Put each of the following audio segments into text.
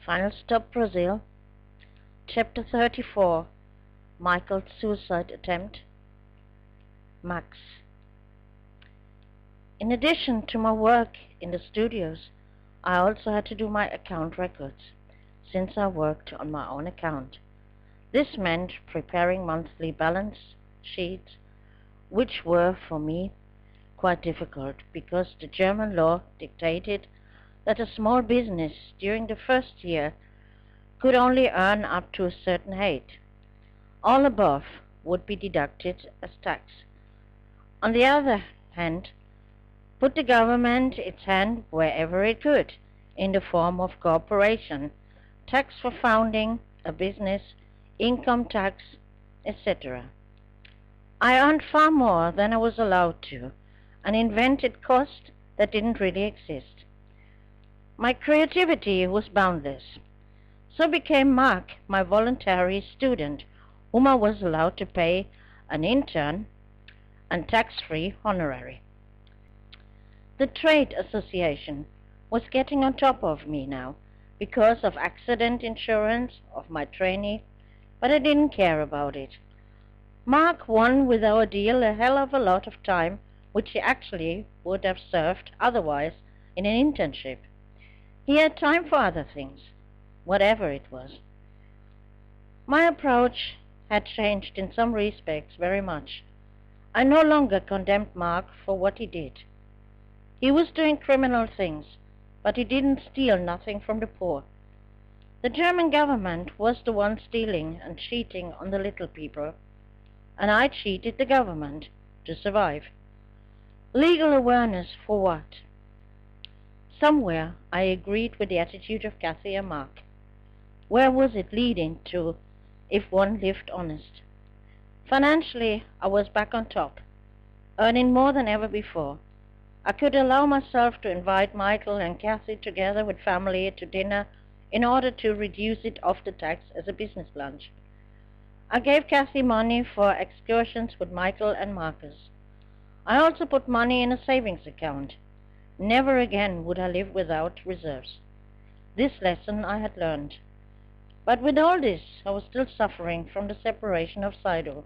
Final Stop Brasil, Chapter 34, Michael's Suicide Attempt. Max. In addition to my work in the studios, I also had to do my account records, since I worked on my own account. This meant preparing monthly balance sheets, which were, for me, quite difficult, because the German law dictated that a small business during the first year could only earn up to a certain height. All above would be deducted as tax. On the other hand, put the government its hand wherever it could, in the form of cooperation, tax for founding a business, income tax, etc. I earned far more than I was allowed to, and invented costs that didn't really exist. My creativity was boundless. So became Mark my voluntary student, whom I was allowed to pay an intern and tax-free honorary. The trade association was getting on top of me now because of accident insurance of my trainee, but I didn't care about it. Mark won with our deal a hell of a lot of time, which he actually would have served otherwise in an internship. He had time for other things, whatever it was. My approach had changed in some respects very much. I no longer condemned Mark for what he did. He was doing criminal things, but he didn't steal nothing from the poor. The German government was the one stealing and cheating on the little people, and I cheated the government to survive. Legal awareness for what? Somewhere I agreed with the attitude of Kathy and Mark. Where was it leading to if one lived honest? Financially, I was back on top, earning more than ever before. I could allow myself to invite Michael and Kathy together with family to dinner in order to reduce it off the tax as a business lunch. I gave Kathy money for excursions with Michael and Marcus. I also put money in a savings account. Never again would I live without reserves. This lesson I had learned. But with all this, I was still suffering from the separation of Saydou.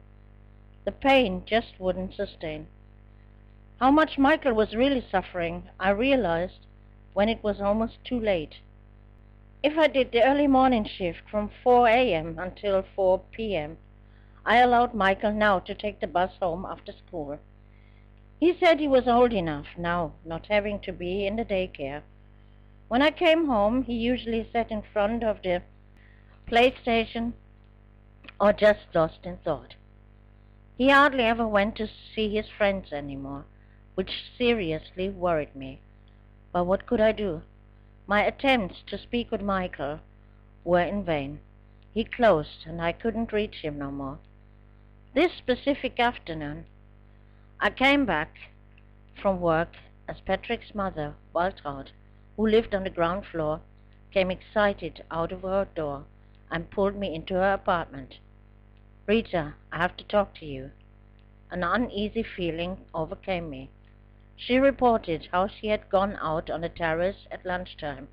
The pain just wouldn't sustain. How much Michael was really suffering, I realized when it was almost too late. If I did the early morning shift from 4 a.m. until 4 p.m., I allowed Michael now to take the bus home after school. He said he was old enough now, not having to be in the daycare. When I came home, he usually sat in front of the PlayStation or just lost in thought. He hardly ever went to see his friends anymore, which seriously worried me. But what could I do? My attempts to speak with Michael were in vain. He closed, and I couldn't reach him no more. This specific afternoon, I came back from work as Patrick's mother, Waltraud, who lived on the ground floor, came excited out of her door and pulled me into her apartment. "Rita, I have to talk to you." An uneasy feeling overcame me. She reported how she had gone out on the terrace at lunchtime,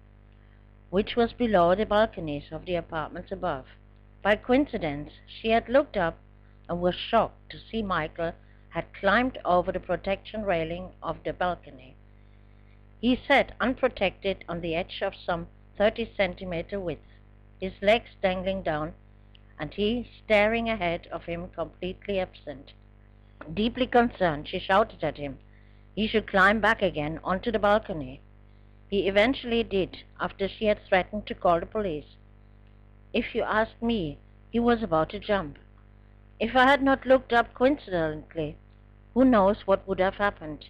which was below the balconies of the apartments above. By coincidence, she had looked up and was shocked to see Michael had climbed over the protection railing of the balcony. He sat unprotected on the edge of some 30-centimeter width, his legs dangling down, and he staring ahead of him completely absent. Deeply concerned, she shouted at him he should climb back again onto the balcony. He eventually did, after she had threatened to call the police. If you asked me, he was about to jump. If I had not looked up coincidentally, who knows what would have happened?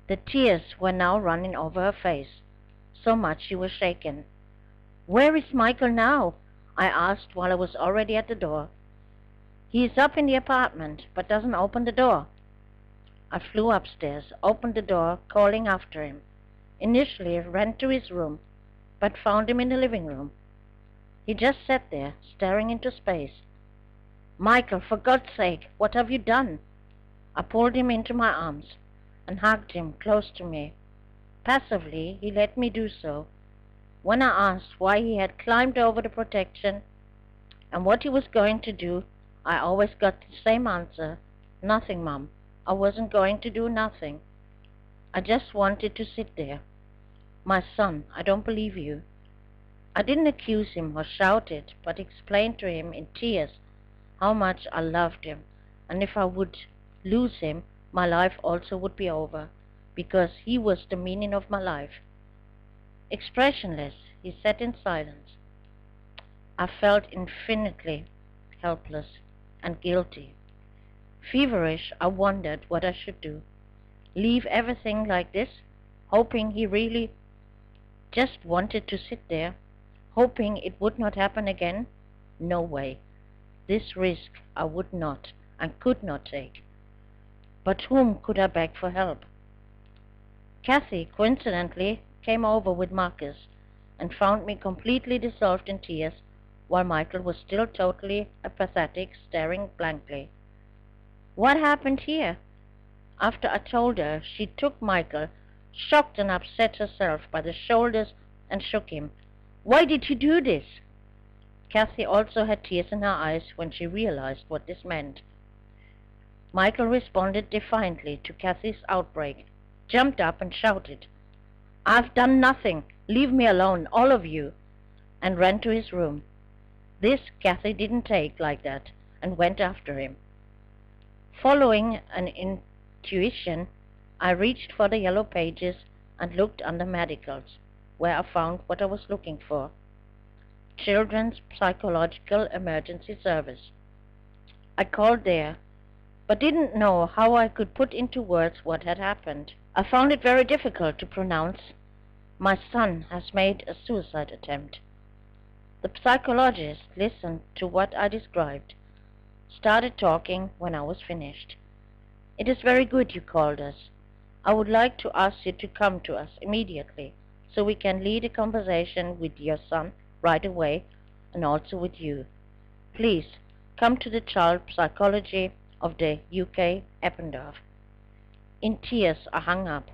The tears were now running over her face, so much she was shaken. "Where is Michael now?" I asked while I was already at the door. "He is up in the apartment, but doesn't open the door." I flew upstairs, opened the door, calling after him. Initially I ran to his room, but found him in the living room. He just sat there, staring into space. "Michael, for God's sake, what have you done?" I pulled him into my arms and hugged him close to me. Passively, he let me do so, When I asked why he had climbed over the protection and what he was going to do, I always got the same answer. Nothing, Mum. I wasn't going to do nothing. I just wanted to sit there. My son, I don't believe you. I didn't accuse him or shout it, but explained to him in tears how much I loved him, and if I would lose him, my life also would be over, because he was the meaning of my life. Expressionless, he sat in silence. I felt infinitely helpless and guilty. Feverish, I wondered what I should do. Leave everything like this, hoping he really just wanted to sit there, hoping it would not happen again? No way. This risk I would not and could not take. But whom could I beg for help? Kathy, coincidentally, came over with Marcus and found me completely dissolved in tears, while Michael was still totally apathetic, staring blankly. What happened here? After I told her, she took Michael, shocked and upset herself, by the shoulders and shook him. Why did you do this? Kathy also had tears in her eyes when she realized what this meant. Michael responded defiantly to Kathy's outbreak, jumped up and shouted, I've done nothing. Leave me alone, all of you, and ran to his room. This Kathy didn't take like that and went after him. Following an intuition, I reached for the yellow pages and looked under medicals, where I found what I was looking for. Children's Psychological Emergency Service. I called there, but didn't know how I could put into words what had happened. I found it very difficult to pronounce. My son has made a suicide attempt. The psychologist listened to what I described, started talking when I was finished. It is very good you called us. I would like to ask you to come to us immediately so we can lead a conversation with your son right away and also with you. Please come to the child psychology of the UK Eppendorf. In tears I hung up.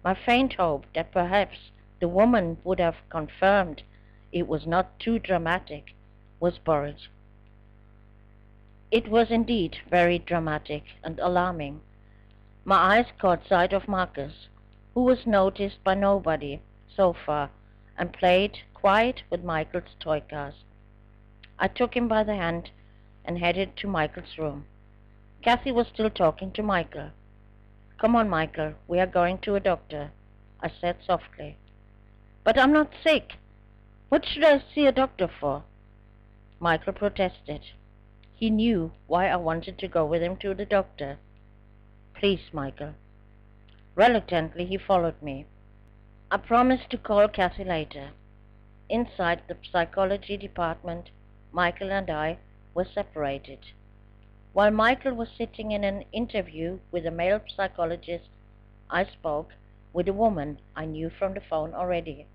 My faint hope that perhaps the woman would have confirmed it was not too dramatic was buried. It was indeed very dramatic and alarming. My eyes caught sight of Marcus, who was noticed by nobody so far, and played quiet with Michael's toy cars. I took him by the hand and headed to Michael's room. Kathy was still talking to Michael. Come on, Michael, we are going to a doctor, I said softly. But I'm not sick. What should I see a doctor for? Michael protested. He knew why I wanted to go with him to the doctor. Please, Michael. Reluctantly, he followed me. I promised to call Kathy later. Inside the psychology department, Michael and I were separated. While Michael was sitting in an interview with a male psychologist, I spoke with a woman I knew from the phone already.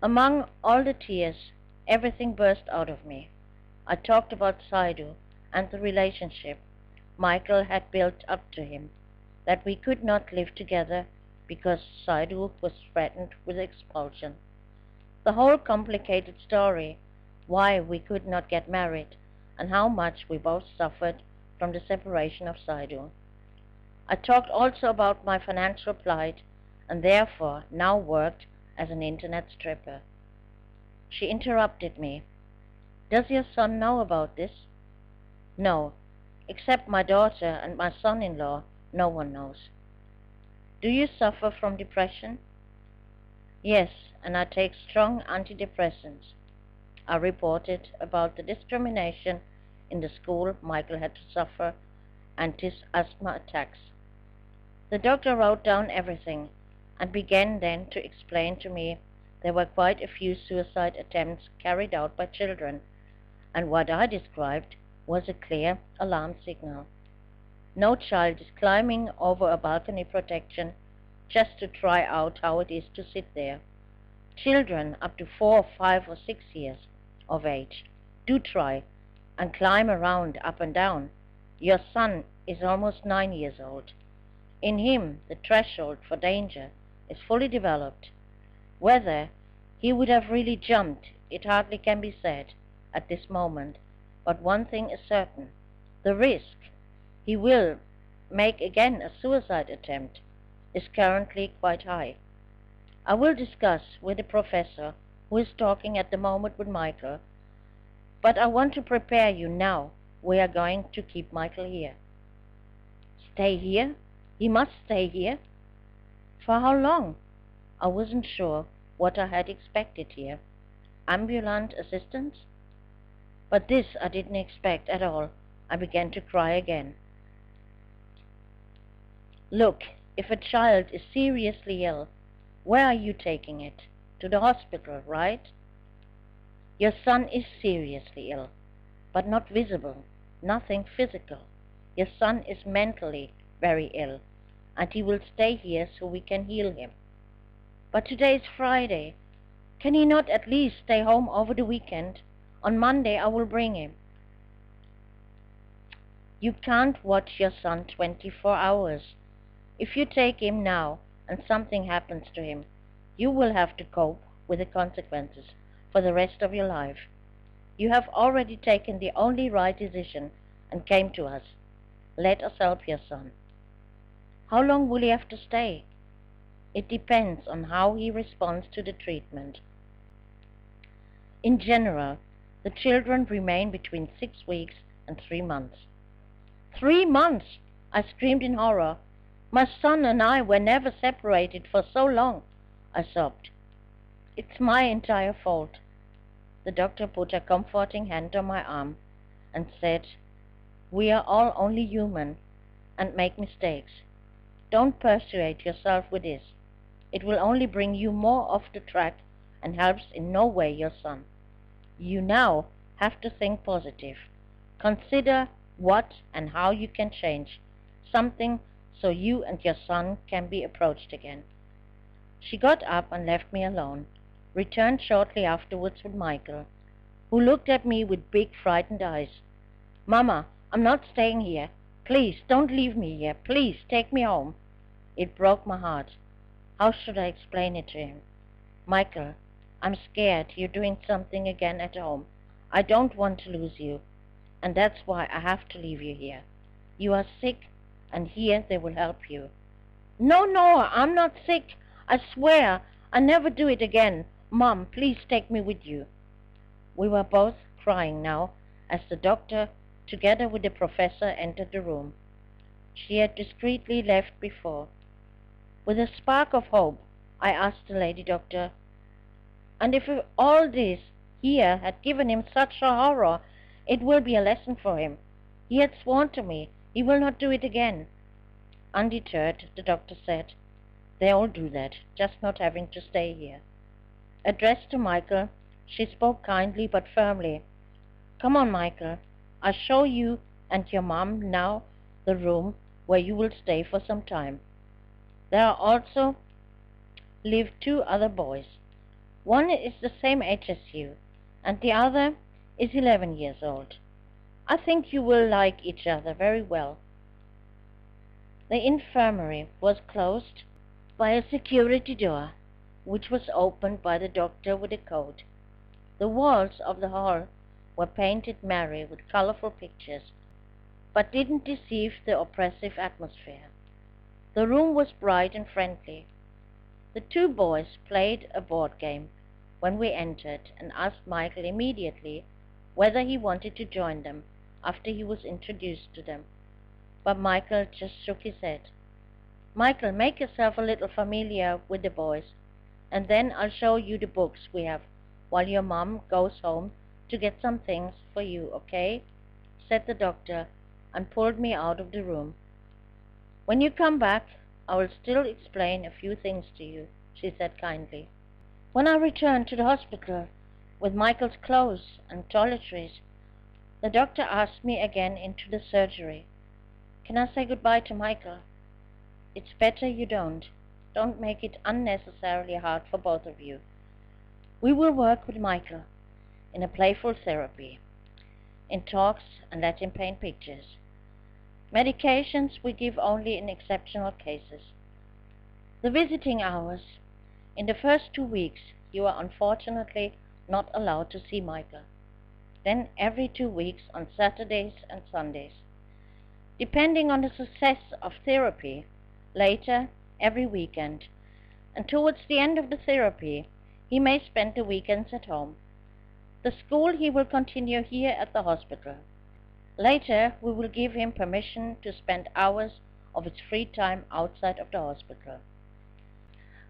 Among all the tears, everything burst out of me. I talked about Saydou and the relationship Michael had built up to him, that we could not live together because Saydou was threatened with expulsion. The whole complicated story, why we could not get married, and how much we both suffered from the separation of Saydou. I talked also about my financial plight, and therefore now worked as an internet stripper. She interrupted me. Does your son know about this? No, except my daughter and my son-in-law, no one knows. Do you suffer from depression? Yes, and I take strong antidepressants. I reported about the discrimination in the school Michael had to suffer and his asthma attacks. The doctor wrote down everything and began then to explain to me there were quite a few suicide attempts carried out by children, and what I described was a clear alarm signal. No child is climbing over a balcony protection just to try out how it is to sit there. Children up to 4, 5, or 6 years of age do try and climb around up and down. Your son is almost 9 years old. In him, the threshold for danger is fully developed. Whether He would have really jumped, it hardly can be said, at this moment, but one thing is certain. The risk he will make again a suicide attempt is currently quite high. I will discuss with the professor, who is talking at the moment with Michael, but I want to prepare you now. We are going to keep Michael here. Stay here? He must stay here? For how long? I wasn't sure what I had expected here. Ambulant assistance? But this I didn't expect at all. I began to cry again. Look, if a child is seriously ill, where are you taking it? To the hospital, right? Your son is seriously ill, but not visible, nothing physical. Your son is mentally very ill, and he will stay here so we can heal him. But today is Friday. Can he not at least stay home over the weekend? On Monday I will bring him. You can't watch your son 24 hours. If you take him now and something happens to him, you will have to cope with the consequences for the rest of your life. You have already taken the only right decision and came to us. Let us help your son. How long will he have to stay? It depends on how he responds to the treatment. In general, the children remain between 6 weeks and 3 months. 3 months! I screamed in horror. My son and I were never separated for so long, I sobbed. It's my entire fault. The doctor put a comforting hand on my arm and said, we are all only human and make mistakes. Don't persuade yourself with this. It will only bring you more off the track and helps in no way your son. You now have to think positive. Consider what and how you can change something so you and your son can be approached again. She got up and left me alone, returned shortly afterwards with Michael, who looked at me with big frightened eyes. Mama, I'm not staying here. Please, don't leave me here. Please, take me home. It broke my heart. How should I explain it to him? Michael, I'm scared you're doing something again at home. I don't want to lose you, and that's why I have to leave you here. You are sick, and here they will help you. No, I'm not sick. I swear, I never do it again. Mom, please take me with you. We were both crying now as the doctor, together with the professor, entered the room. She had discreetly left before. With a spark of hope, I asked the lady doctor, and if all this here had given him such a horror, it will be a lesson for him. He had sworn to me he will not do it again. Undeterred, the doctor said, they all do that, just not having to stay here. Addressed to Michael, she spoke kindly but firmly. Come on, Michael. I'll show you and your mom now the room where you will stay for some time. There are also live 2 other boys. One is the same age as you, and the other is 11 years old. I think you will like each other very well. The infirmary was closed by a security door, which was opened by the doctor with a code. The walls of the hall were painted merry with colorful pictures, but didn't deceive the oppressive atmosphere. The room was bright and friendly. The 2 boys played a board game when we entered and asked Michael immediately whether he wanted to join them after he was introduced to them. But Michael just shook his head. Michael, make yourself a little familiar with the boys, and then I'll show you the books we have while your mom goes home to get some things for you, okay? Said the doctor, and pulled me out of the room. When you come back, I will still explain a few things to you, she said kindly. When I returned to the hospital with Michael's clothes and toiletries, the doctor asked me again into the surgery. Can I say goodbye to Michael? It's better you don't. Don't make it unnecessarily hard for both of you. We will work with Michael in a playful therapy, in talks, and let him paint pictures. Medications we give only in exceptional cases. The visiting hours. In the first 2 weeks, you are unfortunately not allowed to see Michael. Then every 2 weeks on Saturdays and Sundays. Depending on the success of therapy, later every weekend, and towards the end of the therapy, he may spend the weekends at home. The school he will continue here at the hospital. Later, we will give him permission to spend hours of his free time outside of the hospital.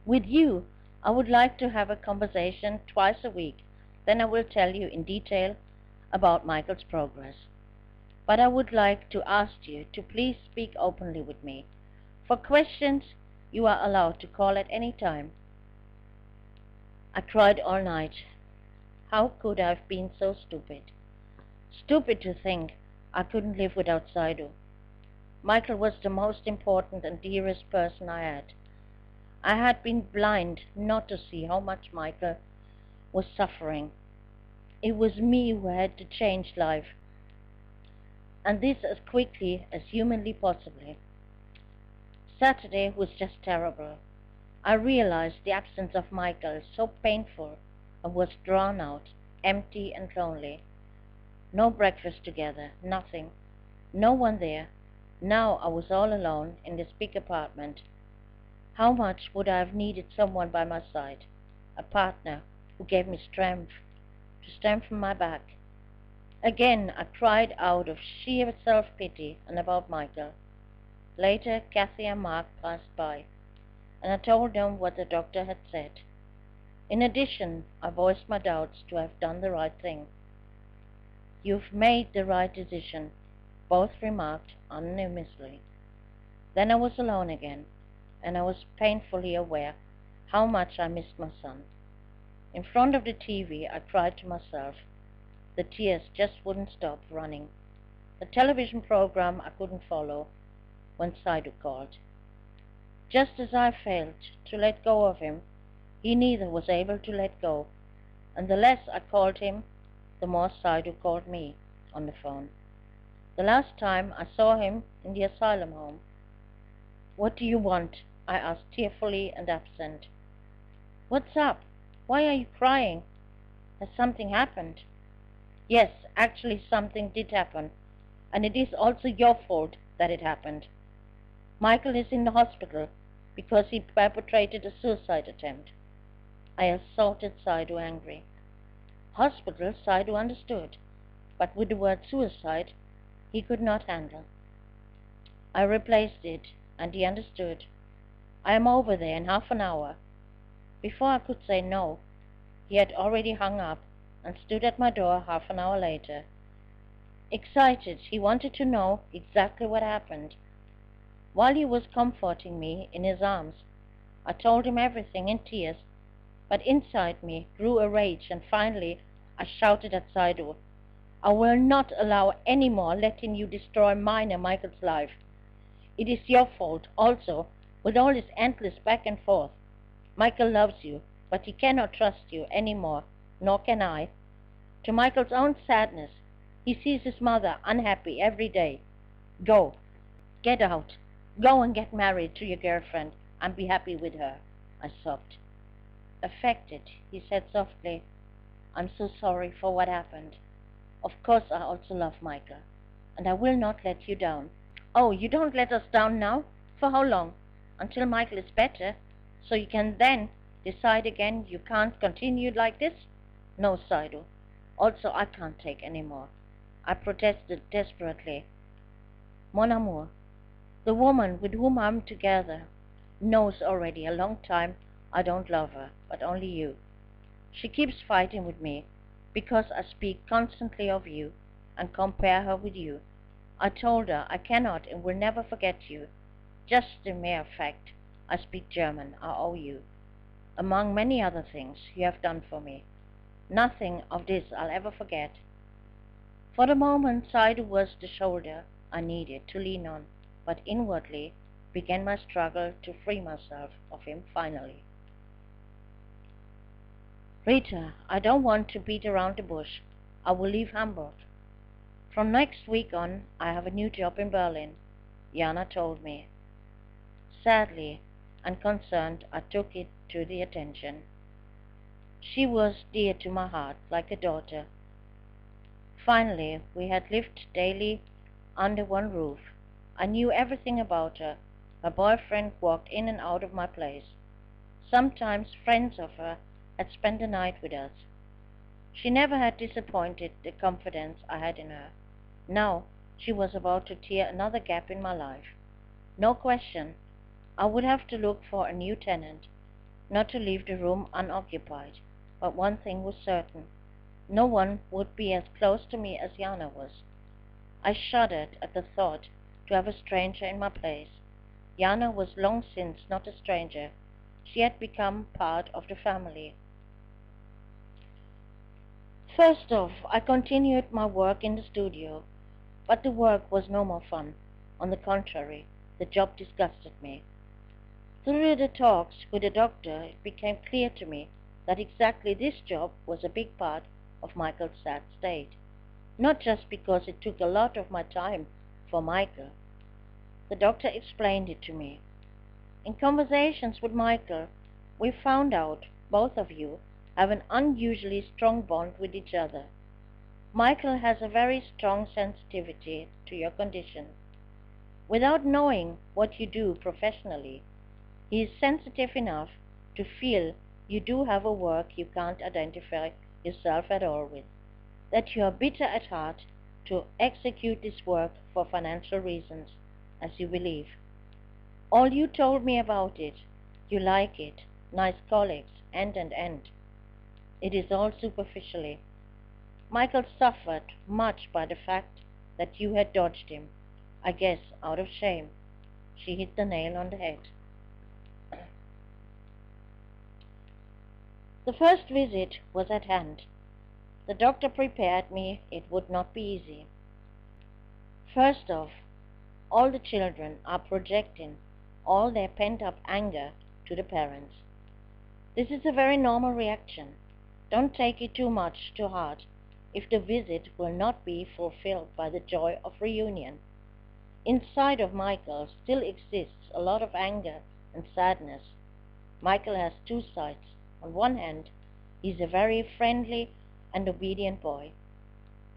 With you, I would like to have a conversation twice a week. Then I will tell you in detail about Michael's progress. But I would like to ask you to please speak openly with me. For questions, you are allowed to call at any time. I cried all night. How could I have been so stupid? Stupid to think I couldn't live without Saydou. Michael was the most important and dearest person I had. I had been blind not to see how much Michael was suffering. It was me who had to change life, and this as quickly as humanly possible. Saturday was just terrible. I realized the absence of Michael, so painful, and was drawn out, empty and lonely. No breakfast together, nothing. No one there. Now I was all alone in this big apartment. How much would I have needed someone by my side, a partner who gave me strength, to strengthen my back. Again I cried out of sheer self-pity and about Michael. Later Kathy and Mark passed by, and I told them what the doctor had said. In addition, I voiced my doubts to have done the right thing. "You've made the right decision," both remarked unanimously. Then I was alone again, and I was painfully aware how much I missed my son. In front of the TV, I cried to myself. The tears just wouldn't stop running. The television program I couldn't follow when Saydou called. Just as I failed to let go of him, he neither was able to let go, and the less I called him, the more Saydou called me on the phone. The last time I saw him in the asylum home. "What do you want?" I asked tearfully and absent. "What's up? Why are you crying? Has something happened?" "Yes, actually something did happen, and it is also your fault that it happened. Michael is in the hospital because he perpetrated a suicide attempt." I assaulted Saydou angry. Hospital, Saydou understood, but with the word suicide, he could not handle. I replaced it, and he understood. "I am over there in half an hour." Before I could say no, he had already hung up and stood at my door half an hour later. Excited, he wanted to know exactly what happened. While he was comforting me in his arms, I told him everything in tears, but inside me grew a rage, and finally I shouted at Saydou, "I will not allow any more letting you destroy mine and Michael's life. It is your fault also, with all this endless back and forth. Michael loves you, but he cannot trust you any more, nor can I. To Michael's own sadness, he sees his mother unhappy every day. Go, get out, go and get married to your girlfriend and be happy with her." I sobbed. Affected, he said softly, "I'm so sorry for what happened. Of course I also love Michael, and I will not let you down." "Oh, you don't let us down now? For how long? Until Michael is better, so you can then decide again you can't continue like this?" "No, Saydou. Also, I can't take any more." I protested desperately. "Mon amour, the woman with whom I'm together knows already a long time I don't love her, but only you. She keeps fighting with me because I speak constantly of you and compare her with you. I told her I cannot and will never forget you. Just the mere fact I speak German I owe you, among many other things you have done for me. Nothing of this I'll ever forget." For the moment Saydou was the shoulder I needed to lean on, but inwardly began my struggle to free myself of him finally. "Rita, I don't want to beat around the bush. I will leave Hamburg. From next week on, I have a new job in Berlin," Jana told me. Sadly and concerned, I took it to the attention. She was dear to my heart, like a daughter. Finally, we had lived daily under one roof. I knew everything about her. Her boyfriend walked in and out of my place. Sometimes friends of her had spent the night with us. She never had disappointed the confidence I had in her. Now she was about to tear another gap in my life. No question, I would have to look for a new tenant, not to leave the room unoccupied. But one thing was certain. No one would be as close to me as Jana was. I shuddered at the thought to have a stranger in my place. Jana was long since not a stranger. She had become part of the family. First off, I continued my work in the studio, but the work was no more fun. On the contrary, the job disgusted me. Through the talks with the doctor, it became clear to me that exactly this job was a big part of Michael's sad state. Not just because it took a lot of my time for Michael. The doctor explained it to me. In conversations with Michael, we found out both of you have an unusually strong bond with each other. Michael has a very strong sensitivity to your condition. Without knowing what you do professionally, he is sensitive enough to feel you do have a work you can't identify yourself at all with, that you are bitter at heart to execute this work for financial reasons, as you believe. All you told me about it, you like it, nice colleagues, and. It is all superficially. Michael suffered much by the fact that you had dodged him, I guess out of shame. She hit the nail on the head. The first visit was at hand. The doctor prepared me it would not be easy. First off, all the children are projecting all their pent-up anger to the parents. This is a very normal reaction. Don't take it too much to heart if the visit will not be fulfilled by the joy of reunion. Inside of Michael still exists a lot of anger and sadness. Michael has two sides. On one hand, he is a very friendly and obedient boy.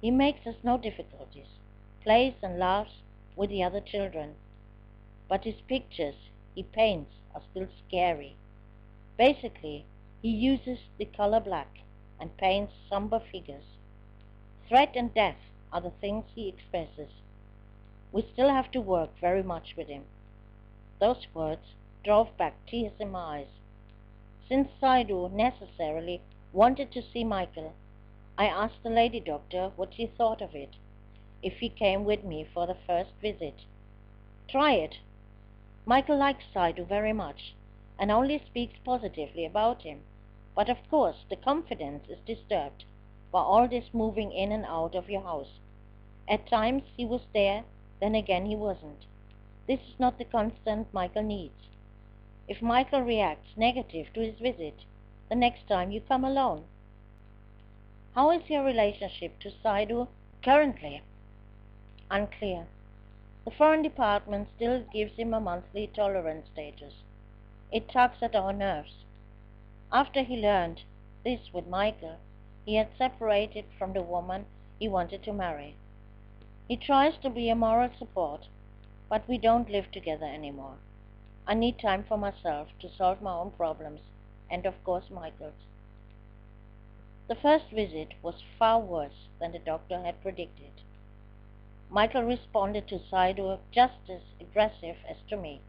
He makes us no difficulties, plays and laughs with the other children. But his pictures he paints are still scary. Basically, he uses the color black and paints somber figures. Threat and death are the things he expresses. We still have to work very much with him. Those words drove back tears in my eyes. Since Saydou necessarily wanted to see Michael, I asked the lady doctor what she thought of it, if he came with me for the first visit. Try it. Michael likes Saydou very much, and only speaks positively about him. But of course the confidence is disturbed by all this moving in and out of your house. At times he was there, then again he wasn't. This is not the constant Michael needs. If Michael reacts negative to his visit, the next time you come alone. How is your relationship to Saydou currently? Unclear. The foreign department still gives him a monthly tolerance status. It tugs at our nerves. After he learned this with Michael, he had separated from the woman he wanted to marry. He tries to be a moral support, but we don't live together anymore. I need time for myself to solve my own problems, and of course Michael's. The first visit was far worse than the doctor had predicted. Michael responded to Saydou just as aggressive as to me.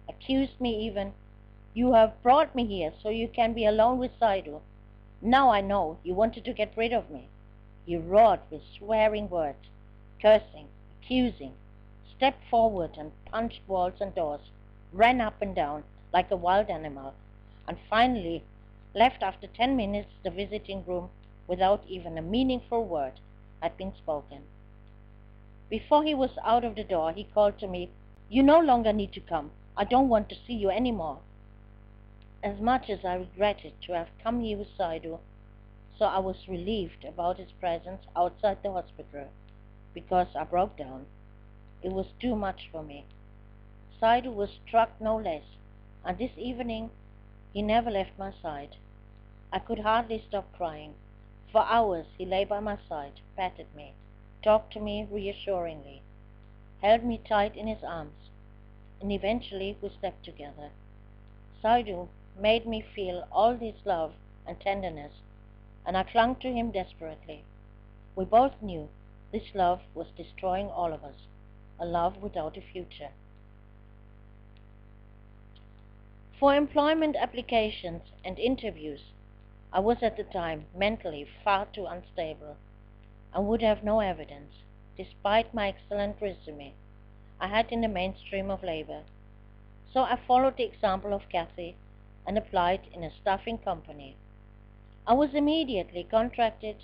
Accused me even, "You have brought me here so you can be alone with Saydou. Now I know you wanted to get rid of me." He roared with swearing words, cursing, accusing, stepped forward and punched walls and doors, ran up and down like a wild animal, and finally left after 10 minutes the visiting room without even a meaningful word had been spoken. Before he was out of the door, he called to me, "You no longer need to come. I don't want to see you any more." As much as I regretted to have come here with Saydou, so I was relieved about his presence outside the hospital, because I broke down. It was too much for me. Saydou was struck no less, and this evening he never left my side. I could hardly stop crying. For hours he lay by my side, patted me, talked to me reassuringly, held me tight in his arms, and eventually we slept together. Saydou made me feel all this love and tenderness, and I clung to him desperately. We both knew this love was destroying all of us, a love without a future. For employment applications and interviews, I was at the time mentally far too unstable and would have no evidence, despite my excellent resume I had in the mainstream of labor. So I followed the example of Kathy and applied in a staffing company. I was immediately contracted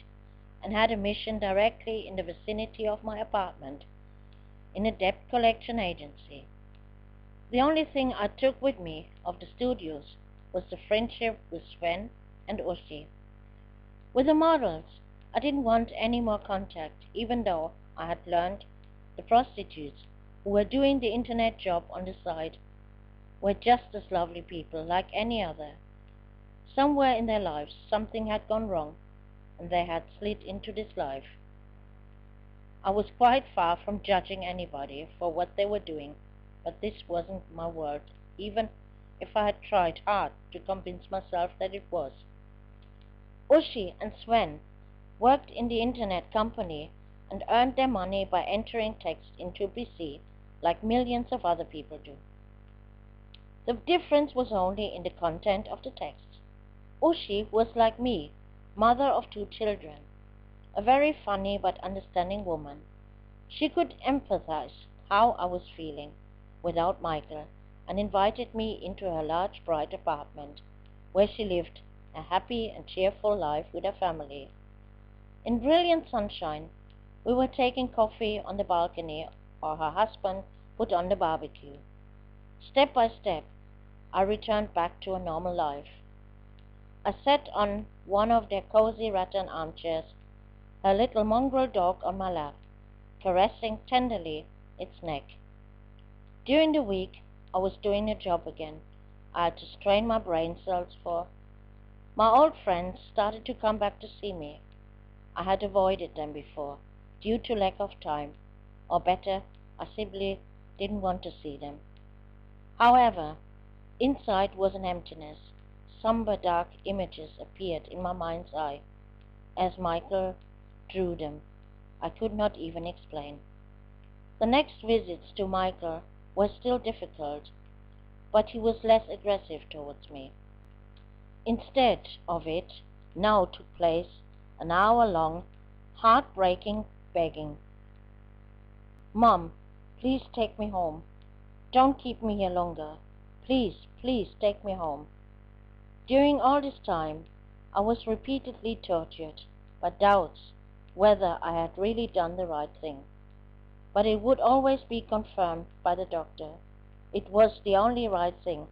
and had a mission directly in the vicinity of my apartment in a debt collection agency. The only thing I took with me of the studios was the friendship with Sven and Uschi. With the models, I didn't want any more contact, even though I had learned the prostitutes who were doing the internet job on the side were just as lovely people like any other. Somewhere in their lives something had gone wrong, and they had slid into this life. I was quite far from judging anybody for what they were doing, but this wasn't my world, even if I had tried hard to convince myself that it was. Uschi and Sven worked in the internet company and earned their money by entering text into BC like millions of other people do. The difference was only in the content of the text. Uschi was like me, mother of 2 children, a very funny but understanding woman. She could empathize how I was feeling without Michael and invited me into her large bright apartment where she lived a happy and cheerful life with her family. In brilliant sunshine, we were taking coffee on the balcony or her husband put on the barbecue. Step by step, I returned back to a normal life. I sat on one of their cozy rattan armchairs, her little mongrel dog on my lap, caressing tenderly its neck. During the week, I was doing a job again. I had to strain my brain cells for. My old friends started to come back to see me. I had avoided them before, due to lack of time, or better, I simply didn't want to see them. However, inside was an emptiness. Somber dark images appeared in my mind's eye, as Michael drew them. I could not even explain. The next visits to Michael were still difficult, but he was less aggressive towards me. Instead of it, now took place an hour-long, heartbreaking begging. "Mom, please take me home. Don't keep me here longer. Please, please take me home." During all this time, I was repeatedly tortured by doubts whether I had really done the right thing. But it would always be confirmed by the doctor. It was the only right thing,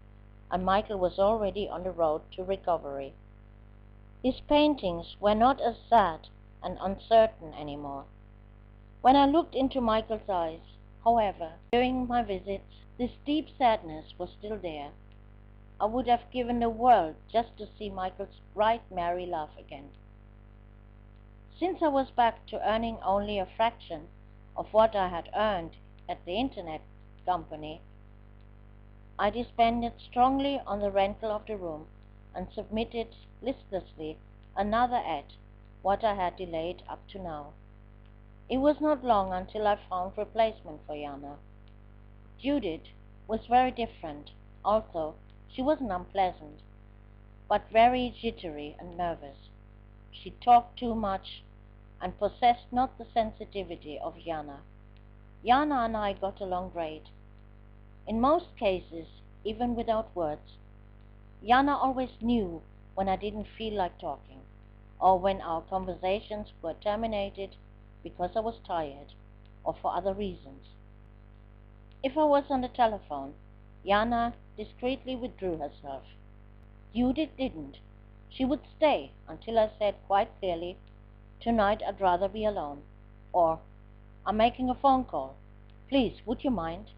and Michael was already on the road to recovery. His paintings were not as sad and uncertain anymore. When I looked into Michael's eyes, however, during my visits, this deep sadness was still there. I would have given the world just to see Michael's bright, merry laugh again. Since I was back to earning only a fraction of what I had earned at the internet company, I depended strongly on the rental of the room and submitted listlessly another ad, what I had delayed up to now. It was not long until I found replacement for Jana. Judith was very different, although she wasn't unpleasant, but very jittery and nervous. She talked too much and possessed not the sensitivity of Jana. Jana and I got along great. In most cases, even without words, Jana always knew when I didn't feel like talking, or when our conversations were terminated because I was tired, or for other reasons. If I was on the telephone, Jana discreetly withdrew herself. Judith didn't. She would stay until I said quite clearly, "Tonight I'd rather be alone," or "I'm making a phone call. Please, would you mind?"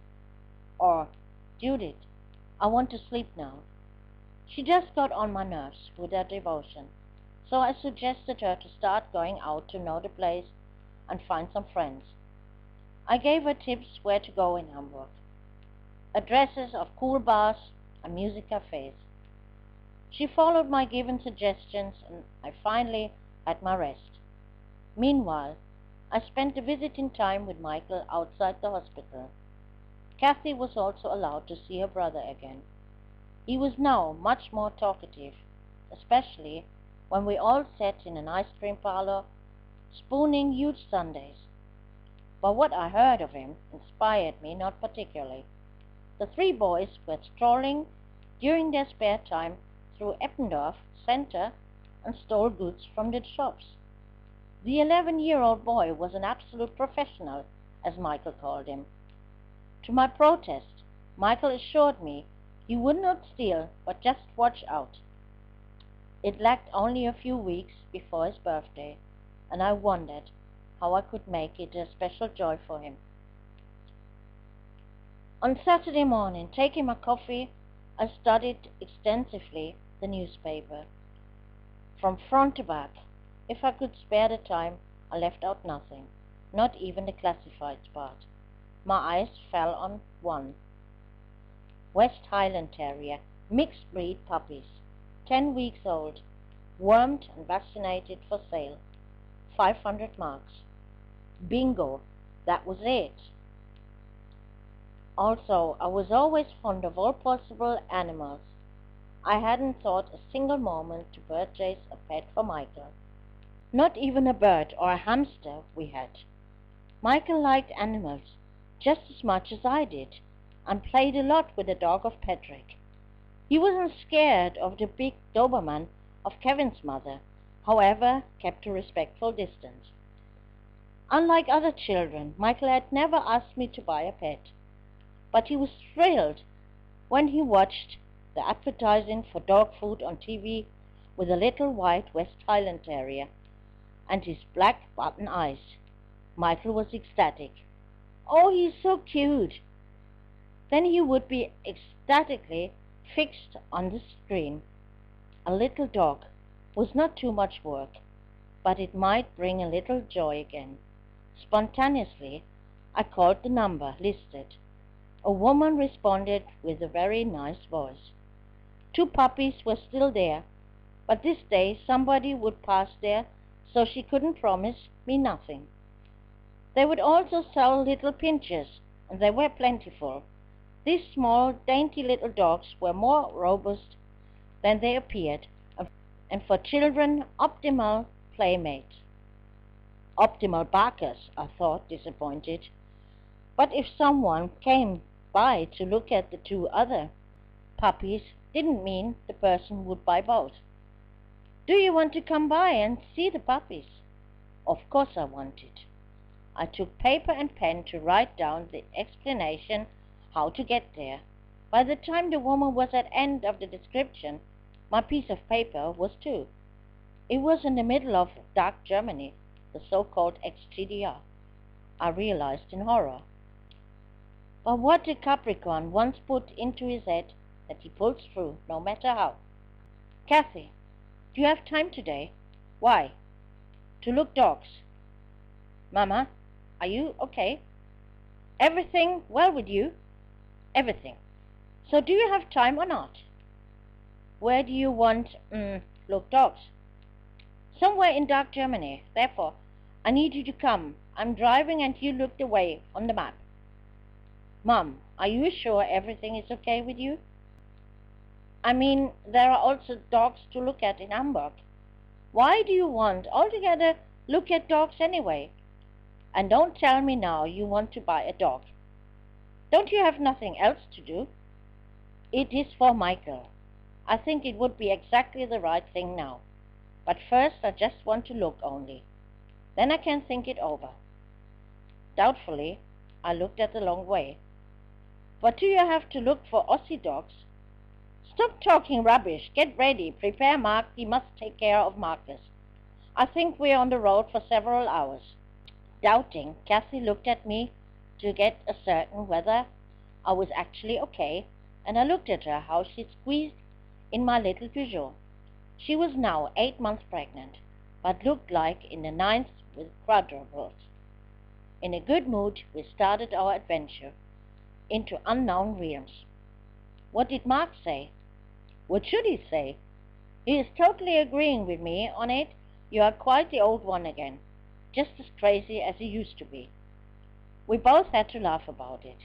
or "Judith, I want to sleep now." She just got on my nerves with her devotion, so I suggested her to start going out to know the place and find some friends. I gave her tips where to go in Hamburg, addresses of cool bars and music cafes. She followed my given suggestions, and I finally had my rest. Meanwhile, I spent the visiting time with Michael outside the hospital. Kathy was also allowed to see her brother again. He was now much more talkative, especially when we all sat in an ice cream parlor, spooning huge sundaes. But what I heard of him inspired me not particularly. The three boys were strolling during their spare time through Eppendorf Center and stole goods from the shops. The 11-year-old boy was an absolute professional, as Michael called him. To my protest, Michael assured me he would not steal, but just watch out. It lacked only a few weeks before his birthday, and I wondered how I could make it a special joy for him. On Saturday morning, taking my coffee, I studied extensively the newspaper, from front to back. If I could spare the time, I left out nothing, not even the classifieds part. My eyes fell on one. West Highland Terrier, mixed breed puppies, 10 weeks old, wormed and vaccinated, for sale, 500 marks. Bingo, that was it. Also, I was always fond of all possible animals. I hadn't thought a single moment to purchase a pet for Michael. Not even a bird or a hamster we had. Michael liked animals just as much as I did, and played a lot with the dog of Patrick. He wasn't scared of the big Doberman of Kevin's mother, however, kept a respectful distance. Unlike other children, Michael had never asked me to buy a pet, but he was thrilled when he watched the advertising for dog food on TV with a little white West Highland Terrier and his black button eyes. Michael was ecstatic. "Oh, he's so cute!" Then he would be ecstatically fixed on the screen. A little dog was not too much work, but it might bring a little joy again. Spontaneously, I called the number listed. A woman responded with a very nice voice. 2 puppies were still there, but this day somebody would pass there, so she couldn't promise me nothing. They would also sell little pinchers, and they were plentiful. These small, dainty little dogs were more robust than they appeared, and for children, optimal playmates. Optimal barkers, I thought, disappointed. But if someone came by to look at the 2 other puppies, didn't mean the person would buy both. "Do you want to come by and see the puppies?" Of course I wanted. I took paper and pen to write down the explanation how to get there. By the time the woman was at the end of the description, my piece of paper was too. It was in the middle of dark Germany, the so-called ex-GDR. I realized in horror. But what did Capricorn once put into his head that he pulls through, no matter how. "Kathy, do you have time today?" "Why?" "To look dogs." "Mama, are you okay?" "Everything well with you?" "Everything. So do you have time or not?" "Where do you want, look dogs?" "Somewhere in dark Germany. Therefore, I need you to come. I'm driving and you look the way on the map." "Mom, are you sure everything is okay with you?" "I mean, there are also dogs to look at in Hamburg." "Why do you want altogether look at dogs anyway? And don't tell me now you want to buy a dog. Don't you have nothing else to do?" "It is for Michael. I think it would be exactly the right thing now. But first I just want to look only. Then I can think it over." Doubtfully, I looked at the long way. "But do you have to look for Aussie dogs?" "Stop talking rubbish. Get ready. Prepare Mark. He must take care of Marcus. I think we're on the road for several hours." Doubting, Kathy looked at me to get certain whether I was actually okay, and I looked at her how she squeezed in my little Peugeot. She was now 8 months pregnant, but looked like in the ninth with quadruplets. In a good mood, we started our adventure into unknown realms. What did Mark say? What should he say? He is totally agreeing with me on it. You are quite the old one again, just as crazy as you used to be. We both had to laugh about it.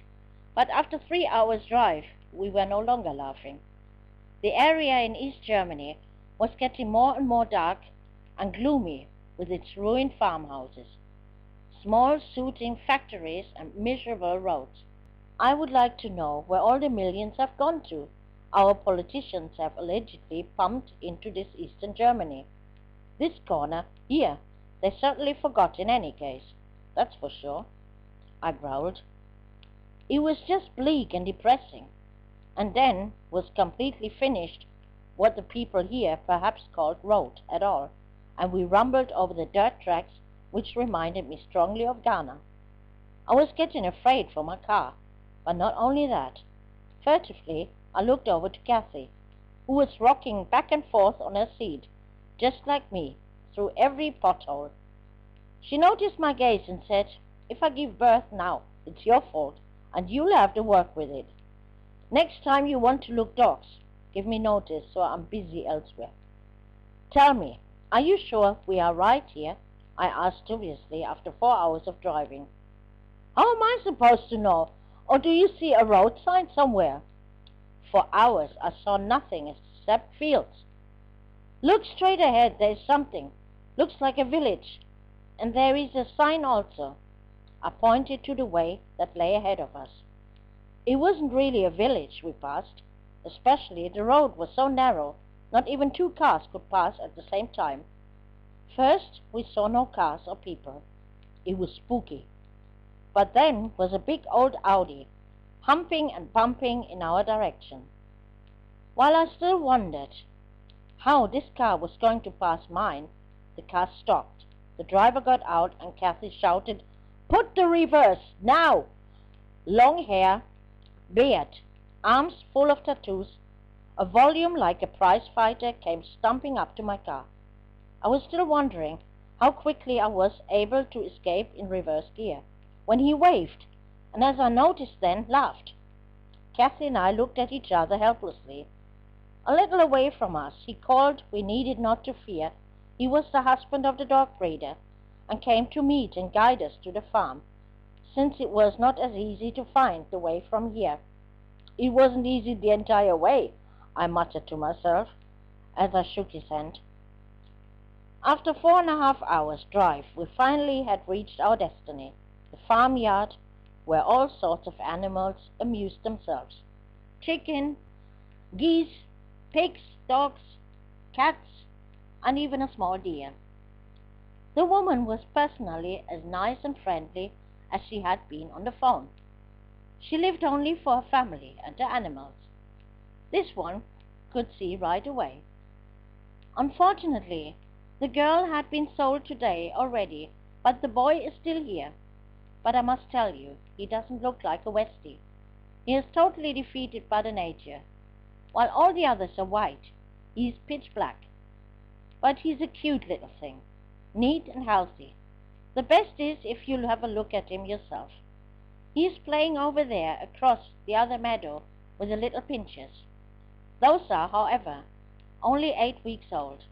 But after 3 hours' drive, we were no longer laughing. The area in East Germany was getting more and more dark and gloomy with its ruined farmhouses, small suiting factories and miserable roads. I would like to know where all the millions have gone to. Our politicians have allegedly pumped into this Eastern Germany. This corner, here, they certainly forgot in any case. That's for sure, I growled. It was just bleak and depressing, and then was completely finished what the people here perhaps called road at all, and we rumbled over the dirt tracks which reminded me strongly of Ghana. I was getting afraid for my car, but not only that. Furtively, I looked over to Kathy, who was rocking back and forth on her seat, just like me, through every pothole. She noticed my gaze and said, "If I give birth now, it's your fault, and you'll have to work with it. Next time you want to look dogs, give me notice so I'm busy elsewhere." "Tell me, are you sure we are right here?" I asked dubiously after 4 hours of driving. "How am I supposed to know? Or do you see a road sign somewhere?" For hours I saw nothing except fields. "Look straight ahead, there is something. Looks like a village. And there is a sign also." I pointed to the way that lay ahead of us. It wasn't really a village we passed. Especially the road was so narrow, not even 2 cars could pass at the same time. First, we saw no cars or people. It was spooky. But then was a big old Audi, humping and bumping in our direction. While I still wondered how this car was going to pass mine, the car stopped. The driver got out and Kathy shouted, "Put the reverse, now!" Long hair, beard, arms full of tattoos, a volume like a prize fighter came stumping up to my car. I was still wondering how quickly I was able to escape in reverse gear, when he waved, and as I noticed then, laughed. Kathy and I looked at each other helplessly. A little away from us, he called we needed not to fear. He was the husband of the dog breeder, and came to meet and guide us to the farm, since it was not as easy to find the way from here. It wasn't easy the entire way, I muttered to myself, as I shook his hand. After 4.5 hours' drive, we finally had reached our destiny, the farmyard, where all sorts of animals amused themselves. Chicken, geese, pigs, dogs, cats, and even a small deer. The woman was personally as nice and friendly as she had been on the phone. She lived only for her family and the animals. This one could see right away. Unfortunately, the girl had been sold today already, but the boy is still here. But I must tell you, he doesn't look like a Westie. He is totally defeated by the nature. While all the others are white, he is pitch black. But he's a cute little thing, neat and healthy. The best is if you'll have a look at him yourself. He is playing over there across the other meadow with the little pinchers. Those are, however, only 8 weeks old.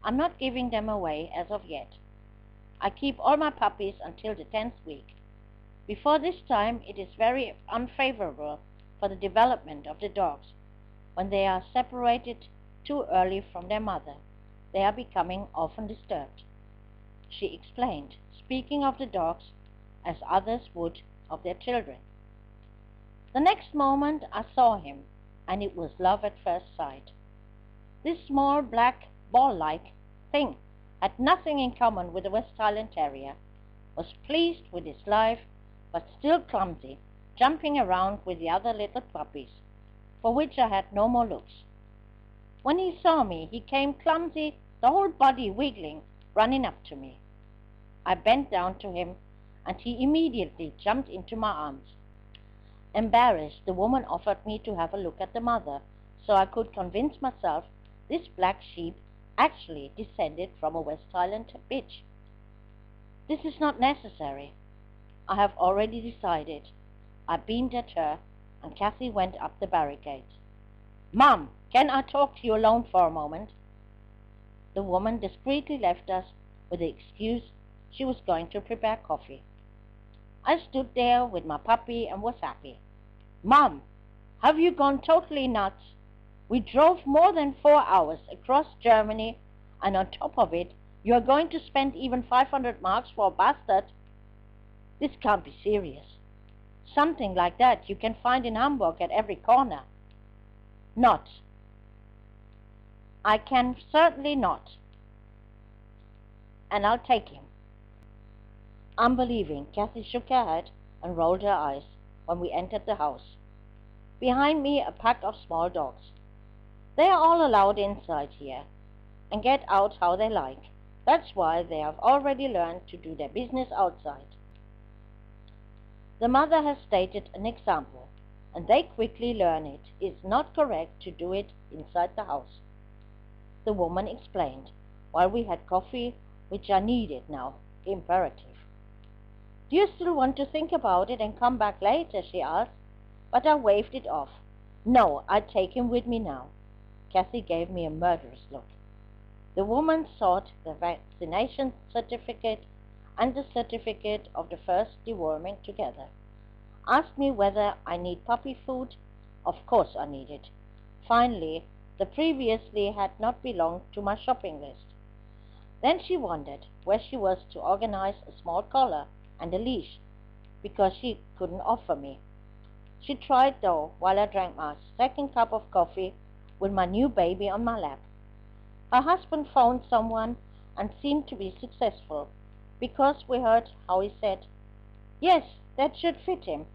I'm not giving them away as of yet. I keep all my puppies until the 10th week. Before this time, it is very unfavorable for the development of the dogs. When they are separated too early from their mother, they are becoming often disturbed," she explained, speaking of the dogs as others would of their children. The next moment I saw him, and it was love at first sight. This small, black, ball-like thing had nothing in common with the West Highland Terrier, was pleased with his life, but still clumsy, jumping around with the other little puppies, for which I had no more looks. When he saw me, he came clumsy, the whole body wiggling, running up to me. I bent down to him, and he immediately jumped into my arms. Embarrassed, the woman offered me to have a look at the mother, so I could convince myself this black sheep actually descended from a West Highland bitch. This is not necessary. I have already decided. I beamed at her, and Kathy went up the barricade. Mom, can I talk to you alone for a moment? The woman discreetly left us with the excuse she was going to prepare coffee. I stood there with my puppy and was happy. Mom, have you gone totally nuts? We drove more than 4 hours across Germany, and on top of it, you are going to spend even 500 marks for a bastard? This can't be serious. Something like that you can find in Hamburg at every corner. Not. I can certainly not. And I'll take him. Unbelieving, Kathy shook her head and rolled her eyes when we entered the house. Behind me, a pack of small dogs. They are all allowed inside here and get out how they like. That's why they have already learned to do their business outside. The mother has stated an example, and they quickly learn it is not correct to do it inside the house. The woman explained, while we had coffee, which I needed now, imperative. Do you still want to think about it and come back later? She asked, but I waved it off. No, I'd take him with me now. Kathy gave me a murderous look. The woman sought the vaccination certificate and the certificate of the first deworming together. Asked me whether I need puppy food. Of course I need it. Finally, the previously had not belonged to my shopping list. Then she wondered where she was to organize a small collar and a leash, because she couldn't offer me. She tried though, while I drank my second cup of coffee with my new baby on my lap. Her husband phoned someone and seemed to be successful, because we heard how he said, Yes, that should fit him.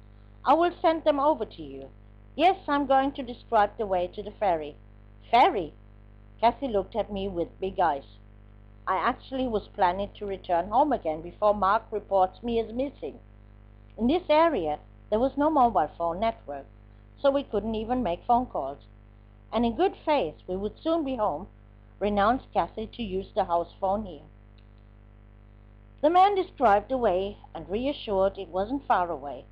I will send them over to you. Yes, I'm going to describe the way to the ferry. Ferry? Kathy looked at me with big eyes. I actually was planning to return home again before Mark reports me as missing. In this area, there was no mobile phone network, so we couldn't even make phone calls. And in good faith, we would soon be home, renounced Kathy to use the house phone here. The man described the way and reassured it wasn't far away.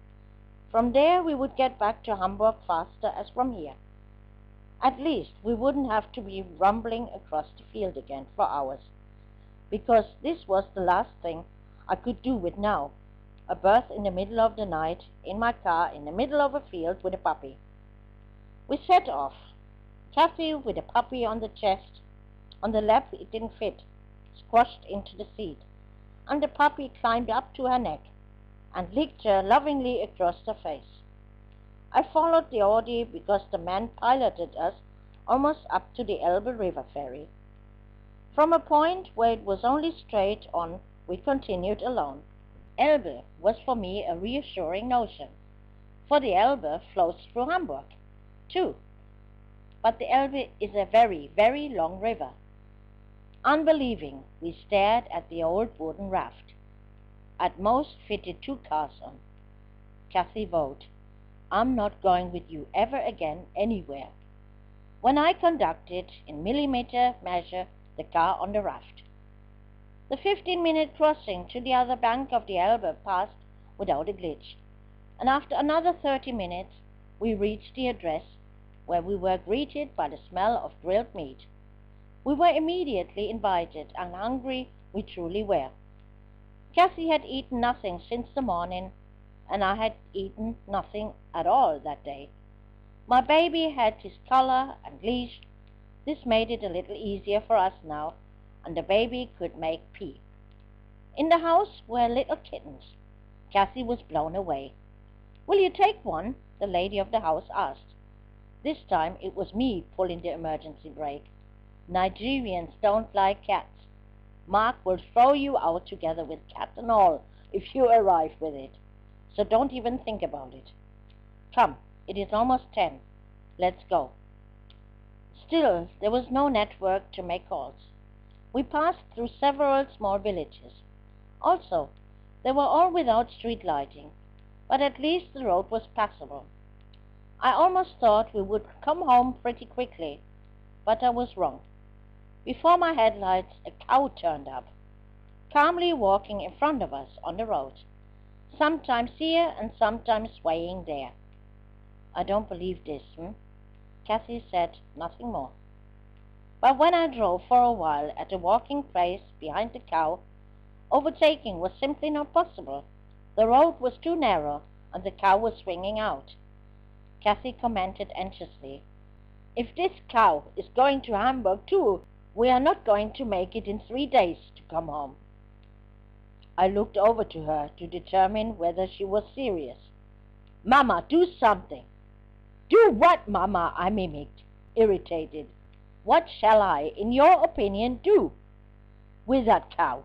From there, we would get back to Hamburg faster as from here. At least, we wouldn't have to be rumbling across the field again for hours, because this was the last thing I could do with now, a berth in the middle of the night in my car in the middle of a field with a puppy. We set off. Kathy with a puppy on the chest. On the lap it didn't fit, squashed into the seat, and the puppy climbed up to her neck and licked her lovingly across her face. I followed the Audi because the man piloted us almost up to the Elbe River ferry. From a point where it was only straight on, we continued alone. Elbe was for me a reassuring notion, for the Elbe flows through Hamburg, too. But the Elbe is a very, very long river. Unbelieving, we stared at the old wooden raft. At most fitted 2 cars on. Kathy vowed, I'm not going with you ever again anywhere. When I conducted, in millimeter measure, the car on the raft. The 15-minute crossing to the other bank of the Elbe passed without a glitch, and after another 30 minutes, we reached the address, where we were greeted by the smell of grilled meat. We were immediately invited, and hungry we truly were. Kathy had eaten nothing since the morning, and I had eaten nothing at all that day. My baby had his collar and leash. This made it a little easier for us now, and the baby could make pee. In the house were little kittens. Kathy was blown away. Will you take one? The lady of the house asked. This time it was me pulling the emergency brake. Nigerians don't like cats. Mark will throw you out together with cat and all if you arrive with it. So don't even think about it. Come, it is almost 10. Let's go. Still, there was no network to make calls. We passed through several small villages. Also, they were all without street lighting, but at least the road was passable. I almost thought we would come home pretty quickly, but I was wrong. Before my headlights, a cow turned up, calmly walking in front of us on the road, sometimes here and sometimes swaying there. I don't believe this, Cassie said nothing more. But when I drove for a while at a walking pace behind the cow, overtaking was simply not possible. The road was too narrow and the cow was swinging out. Cassie commented anxiously, "If this cow is going to Hamburg too, we are not going to make it in 3 days to come home." I looked over to her to determine whether she was serious. "Mama, do something." "Do what, Mama?" I mimicked, irritated. "What shall I, in your opinion, do with that cow?"